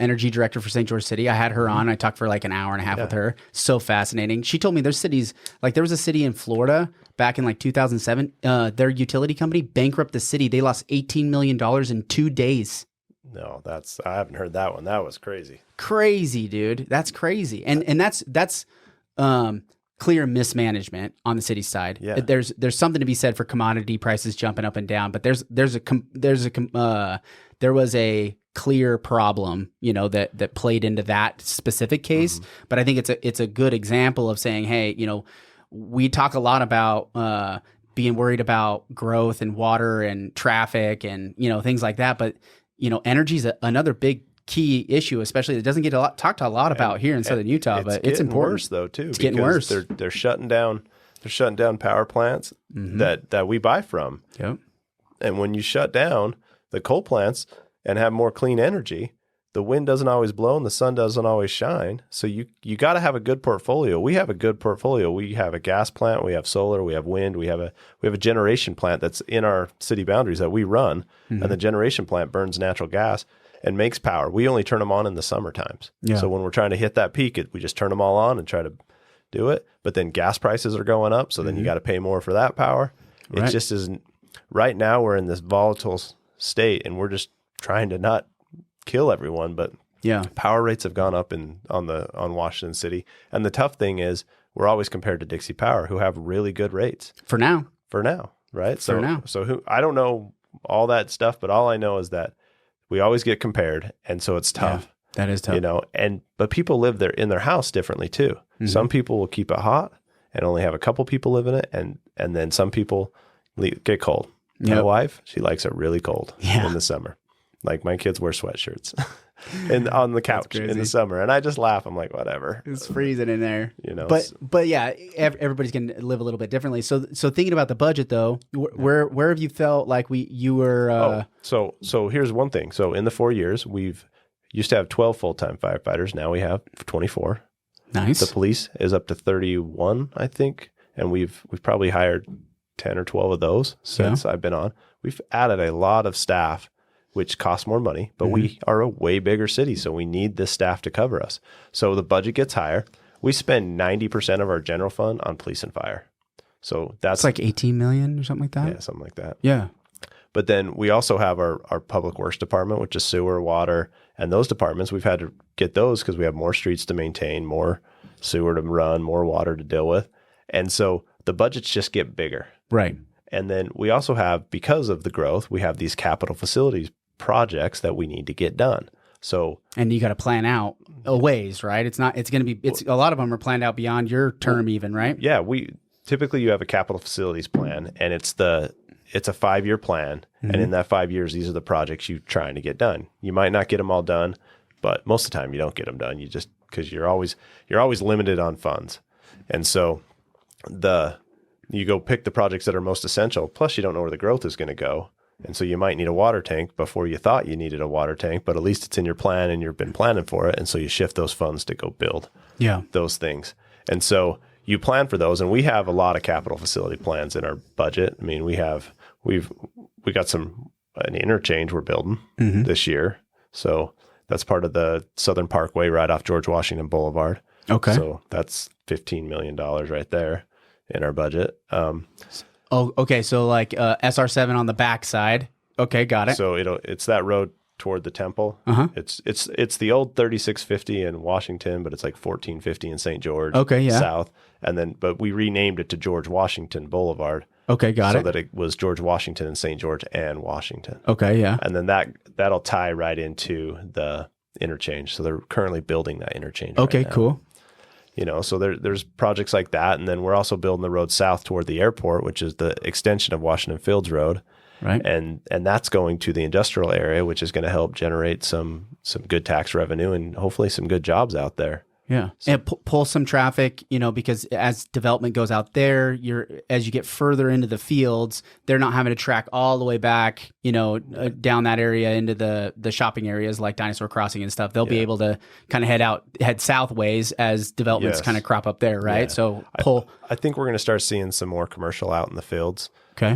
Speaker 1: energy director for St. George City. I had her on. I talked for like an hour and a half with her. So fascinating. She told me there's cities, like there was a city in Florida back in like 2007. Their utility company bankrupt the city. They lost $18 million in 2 days.
Speaker 2: No, I haven't heard that one. That was crazy.
Speaker 1: Crazy, dude. That's crazy. And that's clear mismanagement on the city side.
Speaker 2: Yeah.
Speaker 1: There's something to be said for commodity prices jumping up and down, but there was a clear problem, that played into that specific case. But I think it's a good example of saying, hey, we talk a lot about being worried about growth and water and traffic and things like that, but energy is another big key issue, especially it doesn't get talked a lot about here in Southern Utah, but it's important.
Speaker 2: Worse though too.
Speaker 1: It's getting worse.
Speaker 2: They're shutting down power plants that we buy from.
Speaker 1: Yep.
Speaker 2: And when you shut down the coal plants and have more clean energy, the wind doesn't always blow and the sun doesn't always shine. So you got to have a good portfolio. We have a good portfolio. We have a gas plant, we have solar, we have wind, we have a generation plant that's in our city boundaries that we run, and the generation plant burns natural gas and makes power. We only turn them on in the summer times.
Speaker 1: Yeah.
Speaker 2: So when we're trying to hit that peak, we just turn them all on and try to do it. But then gas prices are going up, so then you got to pay more for that power. It
Speaker 1: Right.
Speaker 2: just isn't. Right now, we're in this volatile state, and we're just trying to not kill everyone. But
Speaker 1: Yeah.
Speaker 2: power rates have gone up on Washington City, and the tough thing is we're always compared to Dixie Power, who have really good rates
Speaker 1: For now.
Speaker 2: right?
Speaker 1: For now.
Speaker 2: So I don't know all that stuff, but all I know is that we always get compared, and so it's tough.
Speaker 1: That is tough.
Speaker 2: But people live in their house differently too.
Speaker 1: Mm-hmm.
Speaker 2: Some people will keep it hot and only have a couple people live in it, and then some people get cold. My
Speaker 1: Yep.
Speaker 2: wife, she likes it really cold
Speaker 1: Yeah.
Speaker 2: in the summer. Like my kids wear sweatshirts and on the couch in
Speaker 1: crazy.
Speaker 2: the summer, and I just laugh. I'm like, whatever.
Speaker 1: It's freezing in there.
Speaker 2: it's-
Speaker 1: But yeah, everybody's gonna live a little bit differently. So thinking about the budget though, where have you felt like you were?
Speaker 2: So here's one thing. So in the 4 years, we've used to have 12 full-time firefighters. Now we have 24.
Speaker 1: Nice.
Speaker 2: The police is up to 31, I think, and we've probably hired 10 or 12 of those since I've been on. We've added a lot of staff, which costs more money, but we are a way bigger city, so we need this staff to cover us. So the budget gets higher. We spend 90% of our general fund on police and fire. So that's
Speaker 1: It's like 18 million or something like that.
Speaker 2: yeah, something like that.
Speaker 1: Yeah.
Speaker 2: But then we also have our public works department, which is sewer, water, and those departments, we've had to get those because we have more streets to maintain, more sewer to run, more water to deal with. And so the budgets just get bigger.
Speaker 1: Right.
Speaker 2: And then we also have, because of the growth, we have these capital facilities projects that we need to get done. So,
Speaker 1: And you got to plan out a ways, right? It's going to be, a lot of them are planned out beyond your term even, right?
Speaker 2: yeah, typically you have a capital facilities plan, and it's a 5-year plan. And in that 5 years, these are the projects you're trying to get done. You might not get them all done, but most of the time you don't get them done. You just, because you're always limited on funds. And so you go pick the projects that are most essential. Plus you don't know where the growth is going to go. And so you might need a water tank before you thought you needed a water tank, but at least it's in your plan and you've been planning for it. And so you shift those funds to go build those things. And so you plan for those. And we have a lot of capital facility plans in our budget. I mean, we got an interchange we're building this year. So that's part of the Southern Parkway right off George Washington Boulevard.
Speaker 1: Okay.
Speaker 2: So that's $15 million right there in our budget.
Speaker 1: Oh, okay. So like SR7 on the backside. Okay, got it.
Speaker 2: So it's that road toward the temple.
Speaker 1: Uh-huh.
Speaker 2: It's the old 3650 in Washington, but it's like 1450 in St. George.
Speaker 1: Okay, yeah.
Speaker 2: South. And then, but we renamed it to George Washington Boulevard.
Speaker 1: Okay, got
Speaker 2: so
Speaker 1: it.
Speaker 2: that it was George Washington and St. George and Washington.
Speaker 1: Okay, yeah.
Speaker 2: And then that'll tie right into the interchange. So they're currently building that interchange.
Speaker 1: Okay,
Speaker 2: right now.
Speaker 1: cool.
Speaker 2: So there's projects like that. And then we're also building the road south toward the airport, which is the extension of Washington Fields Road.
Speaker 1: Right.
Speaker 2: And that's going to the industrial area, which is going to help generate some good tax revenue and hopefully some good jobs out there.
Speaker 1: Yeah. And pull some traffic, because as development goes out there, as you get further into the fields, they're not having to track all the way back, down that area into the shopping areas like Dinosaur Crossing and stuff. They'll be able to kind of head southways as developments kind of crop up there, right?
Speaker 2: Yeah.
Speaker 1: So pull.
Speaker 2: I think we're going to start seeing some more commercial out in the fields.
Speaker 1: Okay.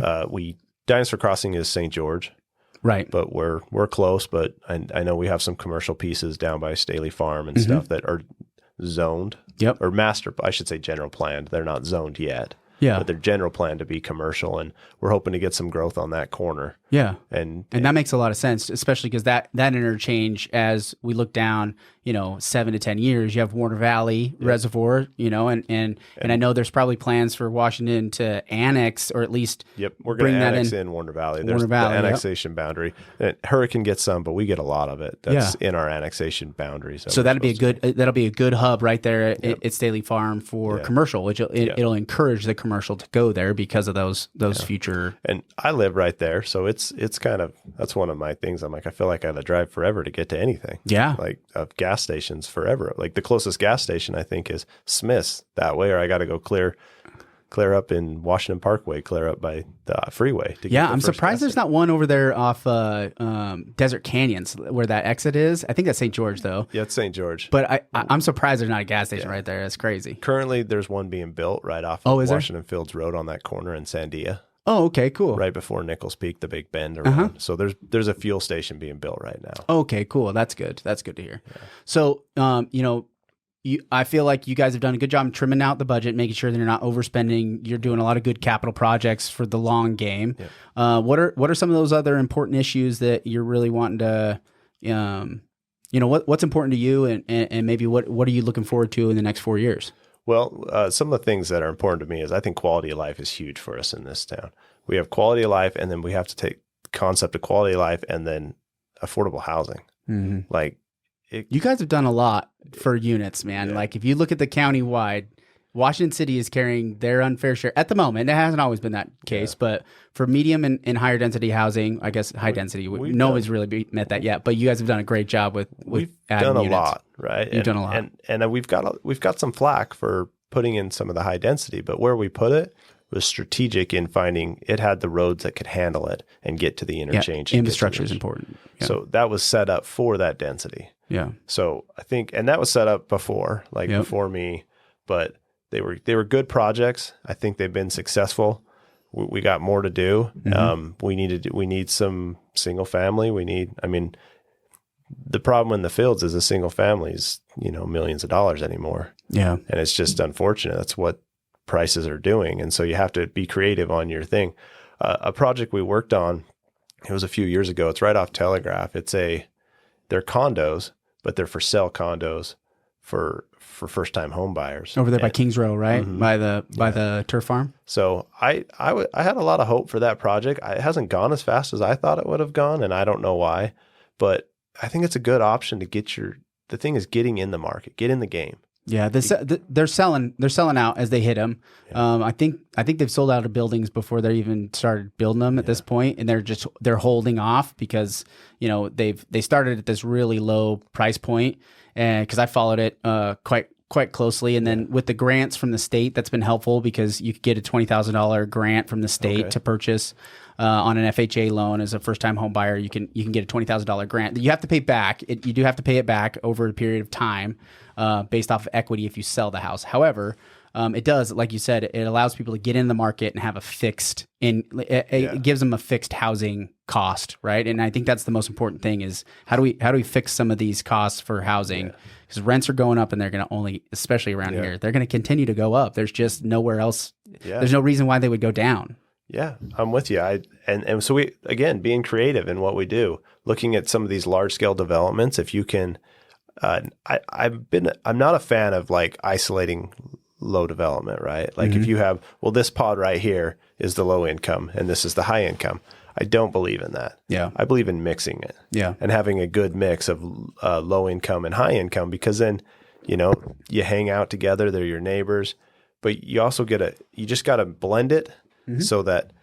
Speaker 2: Dinosaur Crossing is St. George.
Speaker 1: Right.
Speaker 2: But we're close, but I know we have some commercial pieces down by Staley Farm and stuff that are zoned.
Speaker 1: Yep.
Speaker 2: Or I should say general planned. They're not zoned yet.
Speaker 1: Yeah.
Speaker 2: But they're general planned to be commercial, and we're hoping to get some growth on that corner.
Speaker 1: Yeah.
Speaker 2: And
Speaker 1: that makes a lot of sense, especially because that interchange, as we look down, 7 to 10 years, you have Warner Valley Reservoir, and I know there's probably plans for Washington to annex or at least
Speaker 2: we're going
Speaker 1: bring
Speaker 2: to
Speaker 1: that
Speaker 2: annex in Warner Valley. There's
Speaker 1: Warner Valley,
Speaker 2: the annexation boundary. Hurricane gets some, but we get a lot of it. That's in our annexation boundaries.
Speaker 1: So that'll be a good hub right there at Staley Farm for commercial, which it'll encourage the commercial to go there because of those future.
Speaker 2: And I live right there, so it's kind of, that's one of my things. I'm like, I feel like I had to drive forever to get to anything.
Speaker 1: Yeah.
Speaker 2: Like gas stations forever. Like the closest gas station I think is Smith's that way, or I got to go clear up in Washington Parkway, clear up by the freeway. To get
Speaker 1: I'm surprised there's not one over there off Desert Canyons where that exit is. I think that's St. George though.
Speaker 2: Yeah, it's St. George.
Speaker 1: But I'm surprised there's not a gas station right there. That's crazy.
Speaker 2: Currently, there's one being built right off of
Speaker 1: is there?
Speaker 2: Washington Fields Road on that corner in Sandia.
Speaker 1: Oh, okay, cool.
Speaker 2: Right before Nichols Peak, the big bend around. So there's a fuel station being built right now.
Speaker 1: Okay, cool. That's good. That's good to hear. Yeah. So, I feel like you guys have done a good job trimming out the budget, making sure that you're not overspending. You're doing a lot of good capital projects for the long game. Yeah. What are some of those other important issues that you're really wanting to, what's important to you, and maybe what are you looking forward to in the next 4 years?
Speaker 2: Well, some of the things that are important to me is I think quality of life is huge for us in this town. We have quality of life, and then we have to take the concept of quality of life and then affordable housing. Mm-hmm. Like,
Speaker 1: you guys have done a lot for units, man. Yeah. Like if you look at the county-wide, Washington City is carrying their unfair share at the moment. It hasn't always been that case, but for medium and higher density housing, I guess high density, nobody's really met that yet. But you guys have done a great job with
Speaker 2: we've
Speaker 1: adding
Speaker 2: done a
Speaker 1: units.
Speaker 2: lot, right?
Speaker 1: You've done a lot,
Speaker 2: and we've got some flack for putting in some of the high density, but where we put it was strategic in finding it had the roads that could handle it and get to the interchange.
Speaker 1: Infrastructure is important. Yeah.
Speaker 2: So that was set up for that density.
Speaker 1: Yeah.
Speaker 2: So I think, and that was set up before, before me, but they were good projects. I think they've been successful. We got more to do. Mm-hmm. We need some single family. The problem in the fields is a single family is, millions of dollars anymore.
Speaker 1: Yeah.
Speaker 2: And it's just unfortunate. That's what prices are doing. And so you have to be creative on your thing. A project we worked on, it was a few years ago. It's right off Telegraph. They're condos, but they're for sale condos for first-time home buyers.
Speaker 1: Over there by Kings Row, right? Mm-hmm. By the turf farm.
Speaker 2: So I had a lot of hope for that project. It hasn't gone as fast as I thought it would have gone, and I don't know why. But I think it's a good option to the thing is getting in the market, get in the game.
Speaker 1: Yeah, they're selling out as they hit them. Yeah. I think they've sold out of buildings before they even started building them at this point, and they're holding off because they started at this really low price point, and because I followed it quite closely, and then with the grants from the state, that's been helpful because you could get a $20,000 grant from the state to purchase. On an FHA loan as a first-time home buyer, you can get a $20,000 grant that you have to pay back. You do have to pay it back over a period of time based off of equity if you sell the house. However, it does, like you said, it allows people to get in the market and have a fixed it gives them a fixed housing cost, right? And I think that's the most important thing is how do we fix some of these costs for housing? Because rents are going up and they're going to only, especially around here, they're going to continue to go up. There's just nowhere else. Yeah. There's no reason why they would go down.
Speaker 2: Yeah, I'm with you. And so we, again, being creative in what we do, looking at some of these large scale developments, if you can, I'm not a fan of like isolating low development, right? Like if you have, this pod right here is the low income and this is the high income. I don't believe in that.
Speaker 1: Yeah.
Speaker 2: I believe in mixing it.
Speaker 1: Yeah.
Speaker 2: And having a good mix of low income and high income, because then, you hang out together, they're your neighbors, but you also you just got to blend it. So that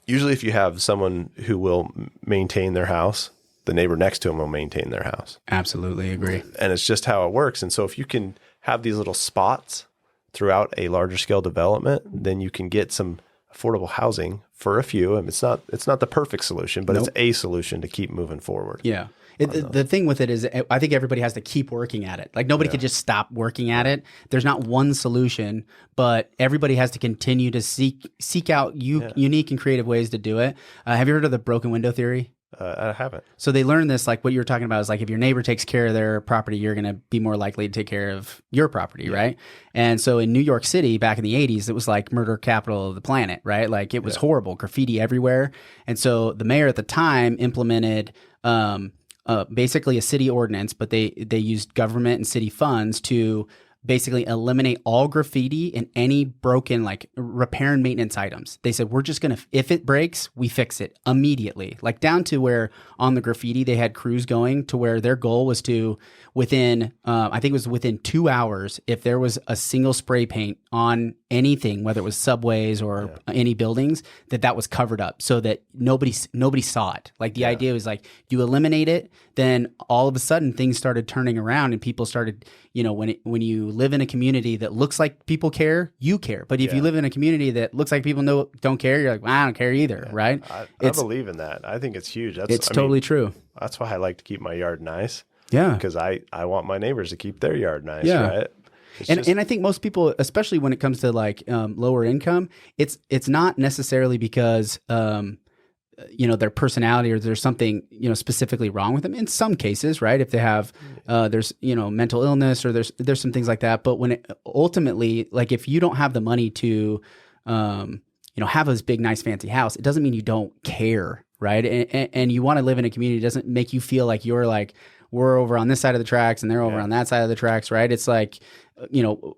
Speaker 2: usually if you have someone who will maintain their house, the neighbor next to them will maintain their house.
Speaker 1: Absolutely agree.
Speaker 2: And it's just how it works. And so if you can have these little spots throughout a larger scale development, then you can get some affordable housing for a few. And it's not the perfect solution, but it's a solution to keep moving forward.
Speaker 1: Yeah. The thing with it is I think everybody has to keep working at it. Like nobody could just stop working at it. There's not one solution, but everybody has to continue to seek out unique and creative ways to do it. Have you heard of the broken window theory?
Speaker 2: I haven't.
Speaker 1: So they learned this, like what you were talking about is like if your neighbor takes care of their property, you're going to be more likely to take care of your property, right? And so in New York City back in the 80s, it was like murder capital of the planet, right? Like it was horrible, graffiti everywhere. And so the mayor at the time implemented basically a city ordinance, but they used government and city funds to basically eliminate all graffiti and any broken like repair and maintenance items. They said, we're just going to, if it breaks, we fix it immediately. Like down to where on the graffiti, they had crews going to where their goal was to within 2 hours, if there was a single spray paint on anything, whether it was subways or any buildings, that was covered up so that nobody saw it. Like the idea was like you eliminate it, then all of a sudden things started turning around and people started, when you live in a community that looks like people care, you care. But if you live in a community that looks like people don't care, you're like, well, I don't care either, right?
Speaker 2: I believe in that. I think it's huge.
Speaker 1: It's totally true.
Speaker 2: That's why I like to keep my yard nice.
Speaker 1: Yeah.
Speaker 2: Because I want my neighbors to keep their yard nice, right?
Speaker 1: And I think most people, especially when it comes to like lower income, it's not necessarily because their personality or there's something, specifically wrong with them in some cases, right? If they have, there's, mental illness or there's some things like that. But when ultimately, like if you don't have the money to, have this big, nice, fancy house, it doesn't mean you don't care, right? And you want to live in a community. It doesn't make you feel like you're like, we're over on this side of the tracks and they're over on that side of the tracks, right? It's like,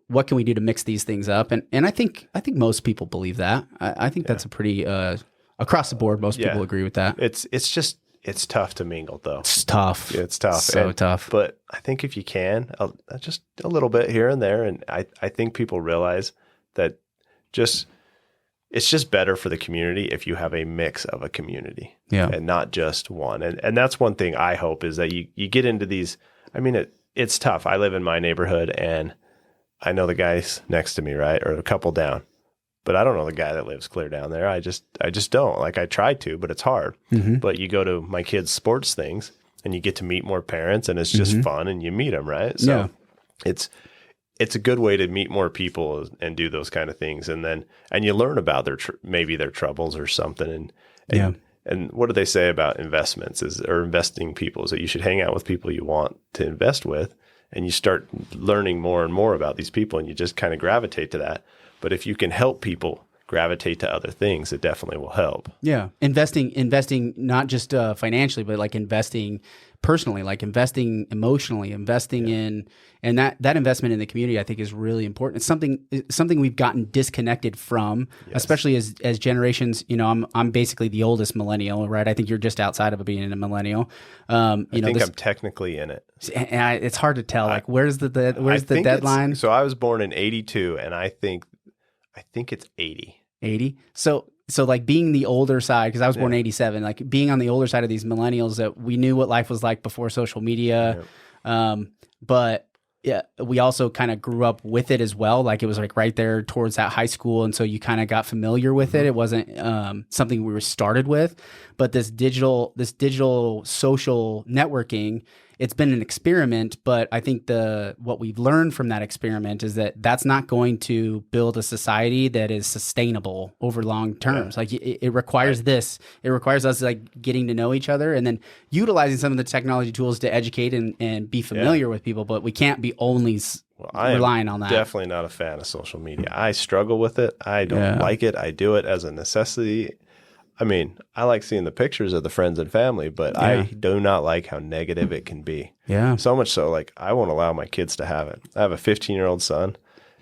Speaker 1: what can we do to mix these things up? And I think most people believe that. I think that's a pretty, across the board, most people agree with that.
Speaker 2: It's tough to mingle though.
Speaker 1: It's tough.
Speaker 2: It's tough.
Speaker 1: So tough.
Speaker 2: But I think if you can, just a little bit here and there, and I think people realize that it's just better for the community if you have a mix of a community and not just one. And that's one thing I hope is that you get into these, I mean, it's tough. I live in my neighborhood and I know the guys next to me, right? Or a couple down, but I don't know the guy that lives clear down there. I just don't. Like I try to, but it's hard. Mm-hmm. But you go to my kids' sports things and you get to meet more parents and it's just fun and you meet them, right? So it's a good way to meet more people and do those kind of things. And you learn about maybe their troubles or something. And what do they say about investments or investing people is that you should hang out with people you want to invest with. And you start learning more and more about these people and you just kind of gravitate to that. But if you can help people gravitate to other things, it definitely will help.
Speaker 1: Yeah. Investing not just financially, but like investing personally, like investing emotionally, investing in, and that investment in the community, I think is really important. It's something we've gotten disconnected from, especially as generations, I'm basically the oldest millennial, right? I think you're just outside of being a millennial.
Speaker 2: I think I'm technically in it.
Speaker 1: And it's hard to tell, like where's the deadline?
Speaker 2: So I was born in 82 and I think it's 80.
Speaker 1: 80. So like being the older side, because I was born in 87, like being on the older side of these millennials that we knew what life was like before social media. But we also kind of grew up with it as well. Like it was like right there towards that high school. And so you kind of got familiar with it. It wasn't something we were started with, but this digital social networking, it's been an experiment, but I think what we've learned from that experiment is that that's not going to build a society that is sustainable over long terms. Like it requires this. It requires us like getting to know each other and then utilizing some of the technology tools to educate and be familiar with people, but we can't be only relying on that.
Speaker 2: Definitely not a fan of social media. I struggle with it. I don't like it. I do it as a necessity. I mean, I like seeing the pictures of the friends and family, but I do not like how negative it can be. Yeah. So much so, like, I won't allow my kids to have it. I have a 15-year-old son,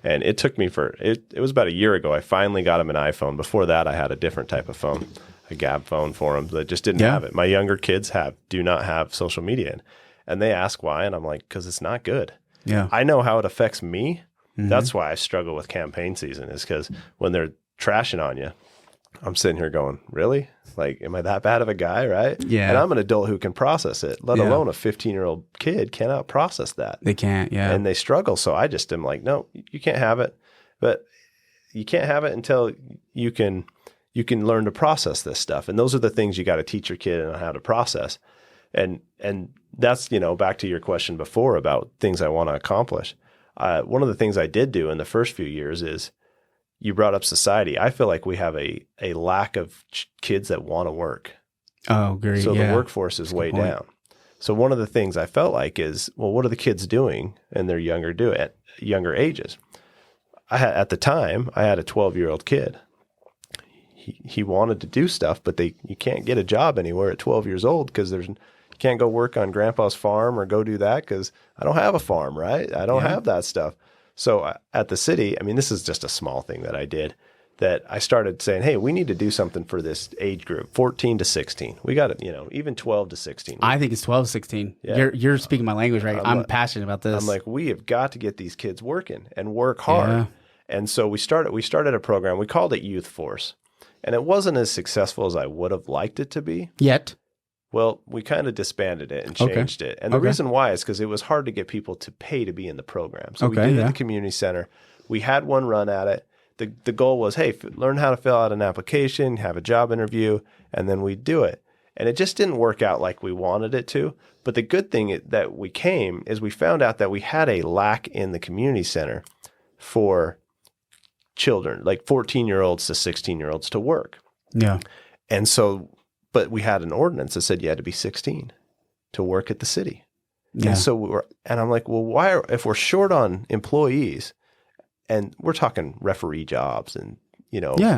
Speaker 2: and it took me it was about a year ago. I finally got him an iPhone. Before that, I had a different type of phone, a Gab phone for him that just didn't have it. My younger kids do not have social media. And they ask why, and I'm like, because it's not good. Yeah. I know how it affects me. Mm-hmm. That's why I struggle with campaign season is because when they're trashing on you, I'm sitting here going, really? Like, am I that bad of a guy, right? Yeah. And I'm an adult who can process it, let alone a 15-year-old kid cannot process that.
Speaker 1: They can't, And
Speaker 2: they struggle. So I just am like, no, you can't have it. But you can't have it until you can learn to process this stuff. And those are the things you got to teach your kid on how to process. And that's, back to your question before about things I want to accomplish. One of the things I did do in the first few years is, you brought up society. I feel like we have a lack of kids that want to work. Oh, great. So the workforce is way down. So one of the things I felt like is, well, what are the kids doing in their younger ages? At the time, I had a 12-year-old kid. He wanted to do stuff, but you can't get a job anywhere at 12 years old because you can't go work on grandpa's farm or go do that because I don't have a farm, right? I don't have that stuff. So at the city, I mean, this is just a small thing that I did, that I started saying, hey, we need to do something for this age group, 14 to 16. We got it, even 12 to 16.
Speaker 1: I think it's 12 to 16. Yeah. You're speaking my language, right? I'm passionate about this.
Speaker 2: I'm like, we have got to get these kids working and work hard. Yeah. And so we started a program. We called it Youth Force. And it wasn't as successful as I would have liked it to be.
Speaker 1: Yet.
Speaker 2: Well, we kind of disbanded it and changed it. And the reason why is because it was hard to get people to pay to be in the program. So we did it at the community center. We had one run at it. The goal was, hey, learn how to fill out an application, have a job interview, and then we'd do it. And it just didn't work out like we wanted it to. But the good thing that we came is we found out that we had a lack in the community center for children, like 14-year-olds to 16-year-olds to work. Yeah. And so but we had an ordinance that said you had to be 16 to work at the city.
Speaker 1: Yeah.
Speaker 2: And so I'm like, well, if we're short on employees and we're talking referee jobs and,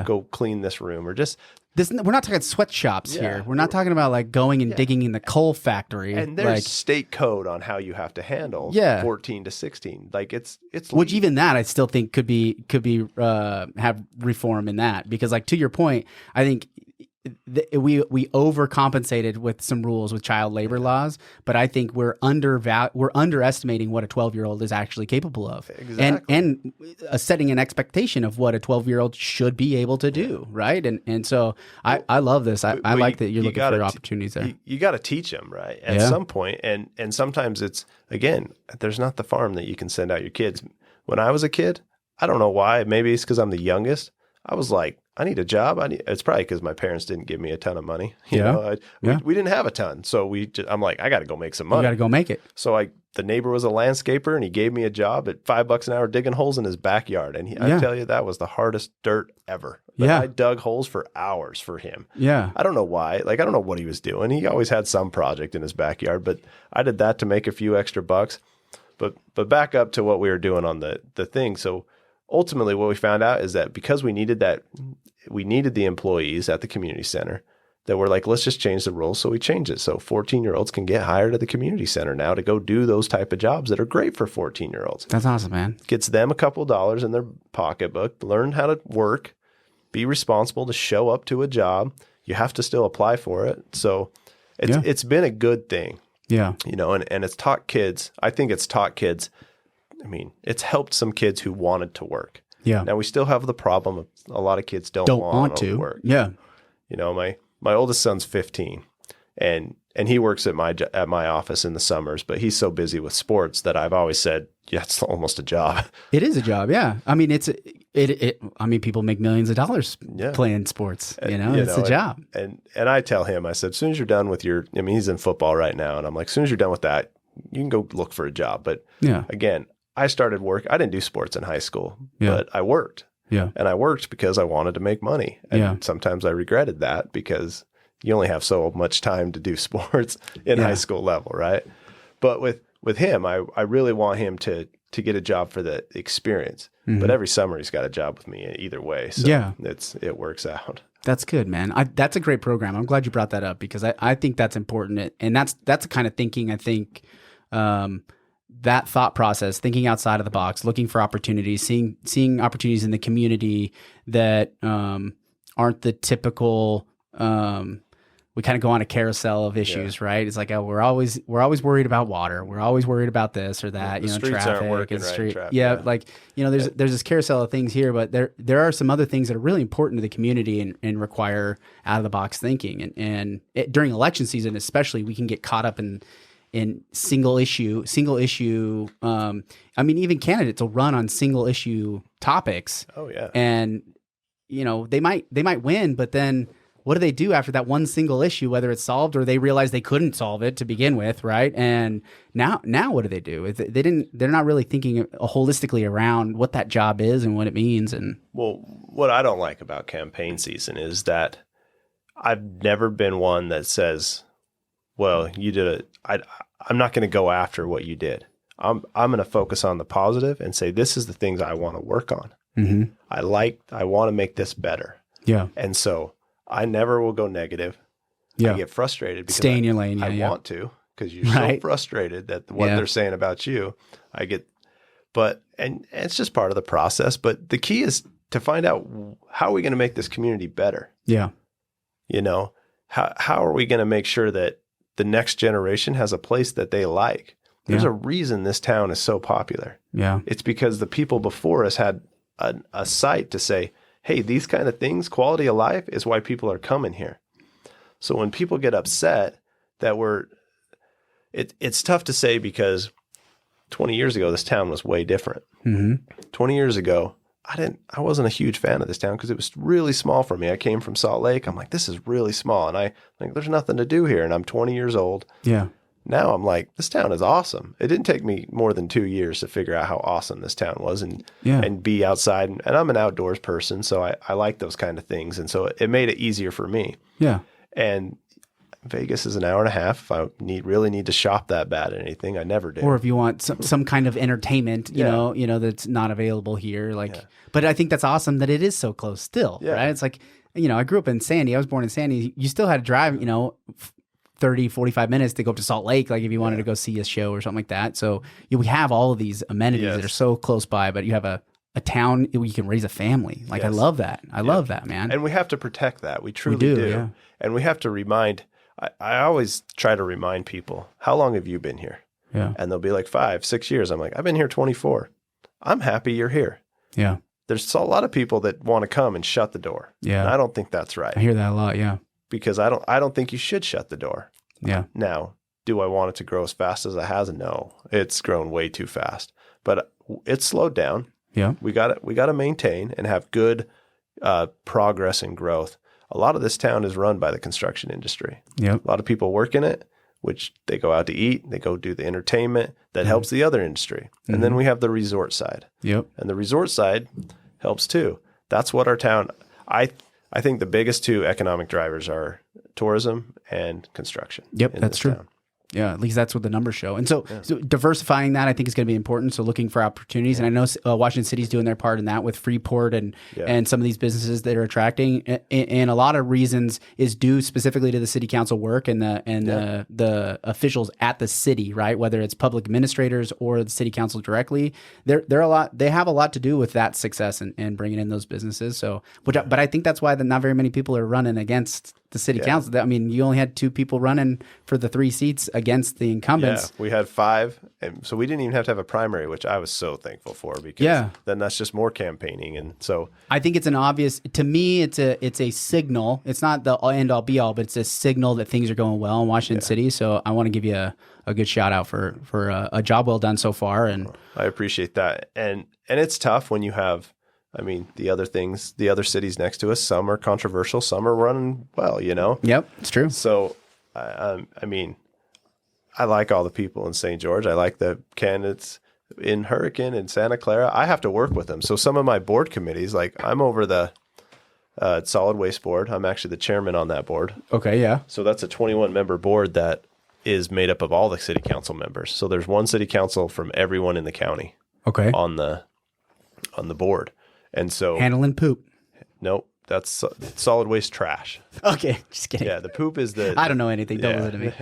Speaker 2: go clean this room or just
Speaker 1: we're not talking sweatshops here. We're not talking about like going and digging in the coal factory.
Speaker 2: And there's state code on how you have to handle 14 to 16. Like it's
Speaker 1: which even that I still think could be have reform in that, because like to your point, I think we overcompensated with some rules with child labor laws, but I think we're underestimating what a 12-year-old is actually capable of, and setting an expectation of what a 12-year-old should be able to do, right? And so I love this. I like that you're looking for opportunities there.
Speaker 2: You got to teach them, right, at some point, and sometimes it's, again, there's not the farm that you can send out your kids. When I was a kid, I don't know why. Maybe it's because I'm the youngest. I was like, I need a job. It's probably because my parents didn't give me a ton of money. We didn't have a ton. So I'm like, I got to go make some money.
Speaker 1: You got to go make it.
Speaker 2: So the neighbor was a landscaper and he gave me a job at $5 an hour digging holes in his backyard. And I tell you, that was the hardest dirt ever. But I dug holes for hours for him. Yeah. I don't know why. Like, I don't know what he was doing. He always had some project in his backyard, but I did that to make a few extra bucks. But back up to what we were doing on the thing. So ultimately what we found out is that because we needed the employees at the community center, that we're like, let's just change the rules. So we changed it. So 14-year-olds can get hired at the community center now to go do those type of jobs that are great for 14-year-olds.
Speaker 1: That's awesome, man.
Speaker 2: Gets them a couple dollars in their pocketbook, learn how to work, be responsible to show up to a job. You have to still apply for it. So it's been a good thing. Yeah. And it's taught kids. I think it's taught kids. I mean, it's helped some kids who wanted to work. Yeah. Now we still have the problem of a lot of kids don't want to work. Yeah. My oldest son's 15, and he works at my office in the summers, but he's so busy with sports that I've always said, yeah, it's almost a job. It is a job. Yeah. I mean, people make millions of dollars playing sports, it's a job. And I tell him, I said, as soon as you're done with he's in football right now. And I'm like, as soon as you're done with that, you can go look for a job. But again, I started work. I didn't do sports in high school, but I worked. Yeah. And I worked because I wanted to make money. And sometimes I regretted that because you only have so much time to do sports in high school level, right? But with him, I really want him to get a job for the experience. Mm-hmm. But every summer he's got a job with me either way. So it works out. That's good, man. That's a great program. I'm glad you brought that up because I think that's important. And that's the kind of thinking I think that thought process, thinking outside of the box, looking for opportunities, seeing opportunities in the community that aren't the typical. We kind of go on a carousel of issues, right? It's like, oh, we're always worried about water. We're always worried about this or that. The streets traffic aren't working right. Traffic, like there's this carousel of things here, but there are some other things that are really important to the community and require out of the box thinking. And during election season, especially, we can get caught up in single issue. Even candidates will run on single issue topics. Oh yeah. And they might win, but then what do they do after that one single issue, whether it's solved or they realize they couldn't solve it to begin with, right? And now what do? They're not really thinking holistically around what that job is and what it means. And well, what I don't like about campaign season is that I've never been one that says, well, you did it. I'm not going to go after what you did. I'm going to focus on the positive and say, this is the things I want to work on. Mm-hmm. I want to make this better. Yeah. And so I never will go negative. Yeah. I get frustrated because stay in your lane. I want to, because you're so frustrated that what they're saying about you. And it's just part of the process. But the key is to find out, how are we going to make this community better? Yeah. How are we going to make sure that the next generation has a place that they like? There's a reason this town is so popular. Yeah. It's because the people before us had a site to say, hey, these kind of things, quality of life is why people are coming here. So when people get upset that it's tough to say because 20 years ago, this town was way different. Mm-hmm. 20 years ago, I wasn't a huge fan of this town because it was really small for me. I came from Salt Lake. I'm like, this is really small. And I think there's nothing to do here. And I'm 20 years old. Yeah. Now I'm like, this town is awesome. It didn't take me more than 2 years to figure out how awesome this town was and be outside. And I'm an outdoors person, so I like those kind of things. And so it made it easier for me. Yeah. And, Vegas is an hour and a half. If I really need to shop that bad at anything, I never do.
Speaker 1: Or if you want some kind of entertainment, you
Speaker 2: Yeah.
Speaker 1: know, that's not available here. But I think that's awesome that it is so close still,
Speaker 2: Yeah.
Speaker 1: right? It's like, I grew up in Sandy. I was born in Sandy. You still had to drive, 30, 45 minutes to go up to Salt Lake, like if you wanted to go see a show or something like that. So we have all of these amenities that are so close by, but you have a town where you can raise a family. Like, I love that. I love that, man.
Speaker 2: And we have to protect that. We truly
Speaker 1: do,
Speaker 2: do.
Speaker 1: yeah.
Speaker 2: And we have to remind, I always try to remind people, how long have you been here?
Speaker 1: Yeah.
Speaker 2: And they'll be like 5, 6 years. I'm like, I've been here 24. I'm happy you're here.
Speaker 1: Yeah.
Speaker 2: There's a lot of people that want to come and shut the door.
Speaker 1: Yeah.
Speaker 2: And I don't think that's right.
Speaker 1: I hear that a lot. Yeah.
Speaker 2: Because I don't think you should shut the door.
Speaker 1: Yeah.
Speaker 2: Now, do I want it to grow as fast as it has? No, it's grown way too fast, but it's slowed down.
Speaker 1: Yeah.
Speaker 2: We got to maintain and have good progress and growth. A lot of this town is run by the construction industry.
Speaker 1: Yep.
Speaker 2: A lot of people work in it, which they go out to eat, they go do the entertainment that helps the other industry. And then we have the resort side.
Speaker 1: Yep.
Speaker 2: And the resort side helps too. That's what our town, I think the biggest two economic drivers are tourism and construction.
Speaker 1: Yep,
Speaker 2: in
Speaker 1: that's
Speaker 2: this
Speaker 1: true.
Speaker 2: town.
Speaker 1: Yeah, at least that's what the numbers show. And so diversifying that, I think, is going to be important. So looking for opportunities. And I know Washington City's doing their part in that with Freeport and some of these businesses that are attracting. And a lot of reasons is due specifically to the city council work and the officials at the city, right? Whether it's public administrators or the city council directly, they have a lot to do with that success and bringing in those businesses. So, but I think that's why not very many people are running against the city council. I mean, you only had 2 people running for the 3 seats against the incumbents.
Speaker 2: Yeah, we had 5, and so we didn't even have to have a primary, which I was so thankful for, because then that's just more campaigning. And so
Speaker 1: I think it's an obvious, to me, it's a signal. It's not the end all be all, but it's a signal that things are going well in Washington City. So I want to give you a good shout out for a job well done so far. And
Speaker 2: I appreciate that. And it's tough when you have, I mean, the other cities next to us, some are controversial, some are running well,
Speaker 1: Yep, it's true.
Speaker 2: So, I mean, I like all the people in St. George. I like the candidates in Hurricane and Santa Clara. I have to work with them. So some of my board committees, like I'm over the solid waste board. I'm actually the chairman on that board.
Speaker 1: Okay, yeah.
Speaker 2: So that's a 21-member board that is made up of all the city council members. So there's one city council from everyone in the county.
Speaker 1: Okay.
Speaker 2: On the board. And so
Speaker 1: handling poop.
Speaker 2: Nope, that's solid waste trash.
Speaker 1: Okay, just kidding.
Speaker 2: Yeah, the poop is the.
Speaker 1: I don't know anything. Don't listen to me.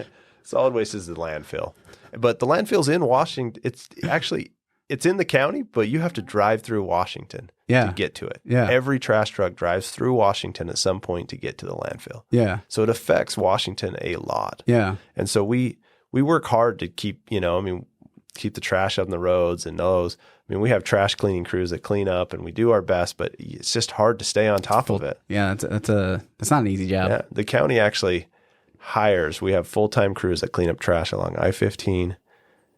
Speaker 2: Solid waste is the landfill, but the landfill's in Washington. It's in the county, but you have to drive through Washington to get to it.
Speaker 1: Yeah, every
Speaker 2: trash truck drives through Washington at some point to get to the landfill.
Speaker 1: Yeah,
Speaker 2: so it affects Washington a lot.
Speaker 1: Yeah,
Speaker 2: and so we work hard to keep keep the trash on the roads and those. I mean, we have trash cleaning crews that clean up, and we do our best, but it's just hard to stay on top of it.
Speaker 1: Yeah, that's not an easy job.
Speaker 2: Yeah, the county actually hires. We have full-time crews that clean up trash along I-15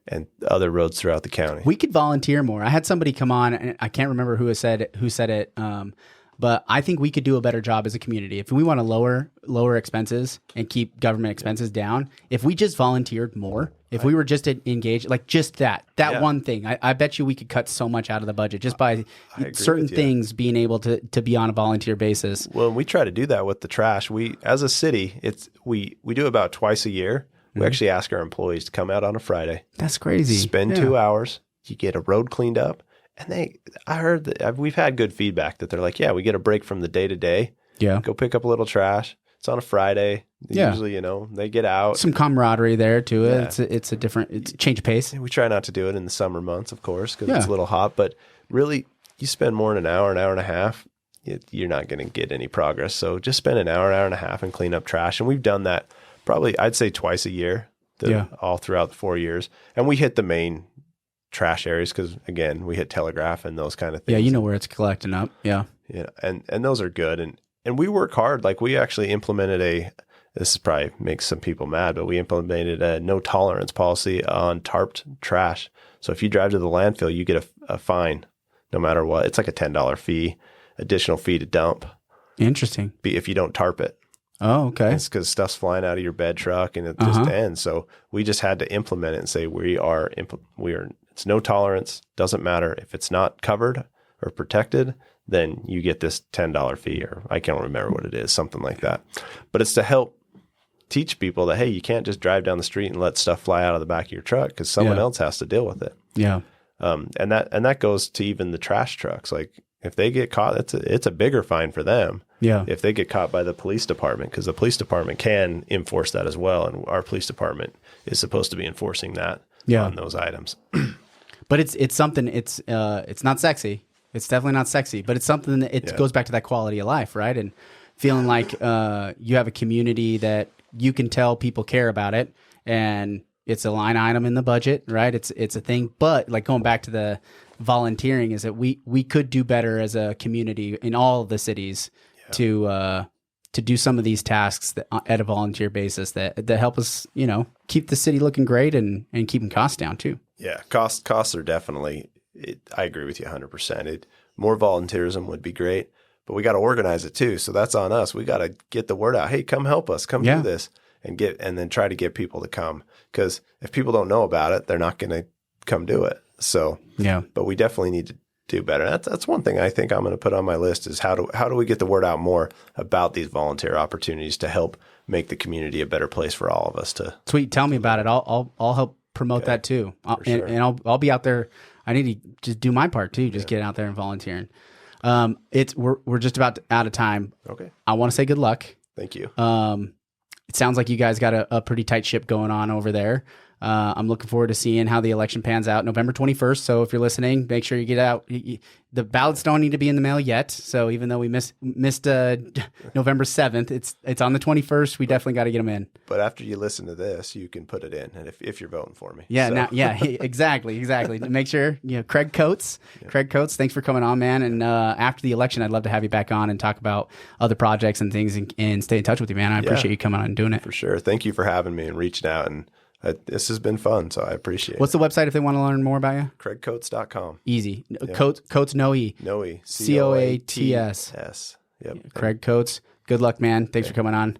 Speaker 2: and other roads throughout the county.
Speaker 1: We could volunteer more. I had somebody come on, and I can't remember who said it. But I think we could do a better job as a community if we want to lower expenses and keep government expenses down. If we just volunteered more, if we were just engaged, like just that one thing, I bet you we could cut so much out of the budget just by certain things being able to be on a volunteer basis.
Speaker 2: Well, we try to do that with the trash. We, as a city, we do about twice a year. We actually ask our employees to come out on a Friday.
Speaker 1: That's crazy.
Speaker 2: Spend 2 hours. You get a road cleaned up. And I heard that we've had good feedback that they're like, yeah, we get a break from the day to day.
Speaker 1: Yeah.
Speaker 2: Go pick up a little trash. It's on a Friday. Usually, they get out.
Speaker 1: Some camaraderie there to it. Yeah. It's a change of pace.
Speaker 2: We try not to do it in the summer months, of course, because it's a little hot. But really, you spend more than an hour and a half, you're not going to get any progress. So just spend an hour and a half and clean up trash. And we've done that probably, I'd say, twice a year, all throughout the 4 years. And we hit the main trash areas because, again, we hit Telegraph and those kind of things.
Speaker 1: Yeah, you know where it's collecting up. Yeah.
Speaker 2: Yeah, and those are good. And we work hard. Like, we actually implemented this is probably makes some people mad, but we implemented a no tolerance policy on tarped trash. So if you drive to the landfill, you get a fine no matter what. It's like a $10 fee, additional fee to dump.
Speaker 1: Interesting.
Speaker 2: If you don't tarp it.
Speaker 1: Oh, okay.
Speaker 2: It's because stuff's flying out of your bed truck and it just ends. So we just had to implement it and say it's no tolerance. Doesn't matter if it's not covered or protected, then you get this $10 fee, or I can't remember what it is, something like that. But it's to help teach people that, hey, you can't just drive down the street and let stuff fly out of the back of your truck because someone else has to deal with it.
Speaker 1: Yeah.
Speaker 2: And that goes to even the trash trucks. Like if they get caught, it's a bigger fine for them.
Speaker 1: Yeah.
Speaker 2: If they get caught by the police department, because the police department can enforce that as well. And our police department is supposed to be enforcing that on those items.
Speaker 1: But it's something, it's not sexy. It's definitely not sexy, but it's something that it goes back to that quality of life, right? And feeling like you have a community that you can tell people care about it, and it's a line item in the budget, right? It's a thing. But like going back to the volunteering, is that we could do better as a community in all of the cities to do some of these tasks that, at a volunteer basis that help us, keep the city looking great and keeping costs down too.
Speaker 2: Yeah, costs are definitely. I agree with you 100%. More volunteerism would be great, but we got to organize it too. So that's on us. We got to get the word out. Hey, come help us. Come do this, and then try to get people to come. Because if people don't know about it, they're not going to come do it. So but we definitely need to do better. That's one thing I think I'm going to put on my list is how do we get the word out more about these volunteer opportunities to help make the community a better place for all of us to.
Speaker 1: Sweet, tell me about it. I'll help promote that too. And I'll be out there. I need to just do my part too. Just get out there and volunteering. We're just about out of time.
Speaker 2: Okay.
Speaker 1: I want to say good luck.
Speaker 2: Thank you.
Speaker 1: It sounds like you guys got a pretty tight ship going on over there. I'm looking forward to seeing how the election pans out November 21st. So if you're listening, make sure you get out. The ballots don't need to be in the mail yet. So even though we missed November 7th, it's on the 21st. We definitely got to get them in.
Speaker 2: But after you listen to this, you can put it in, and if you're voting for me.
Speaker 1: Yeah, exactly. Make sure, Craig Coates. Yeah. Craig Coates, thanks for coming on, man. And after the election, I'd love to have you back on and talk about other projects and things and stay in touch with you, man. I appreciate you coming on and doing it.
Speaker 2: For sure. Thank you for having me and reaching out, and this has been fun, so I appreciate it.
Speaker 1: What's the website if they want to learn more about you?
Speaker 2: CraigCoates.com.
Speaker 1: Easy. Yeah. Coates, no E.
Speaker 2: No E.
Speaker 1: Coats.
Speaker 2: Yep.
Speaker 1: Craig Coates. Good luck, man. Thanks for coming on.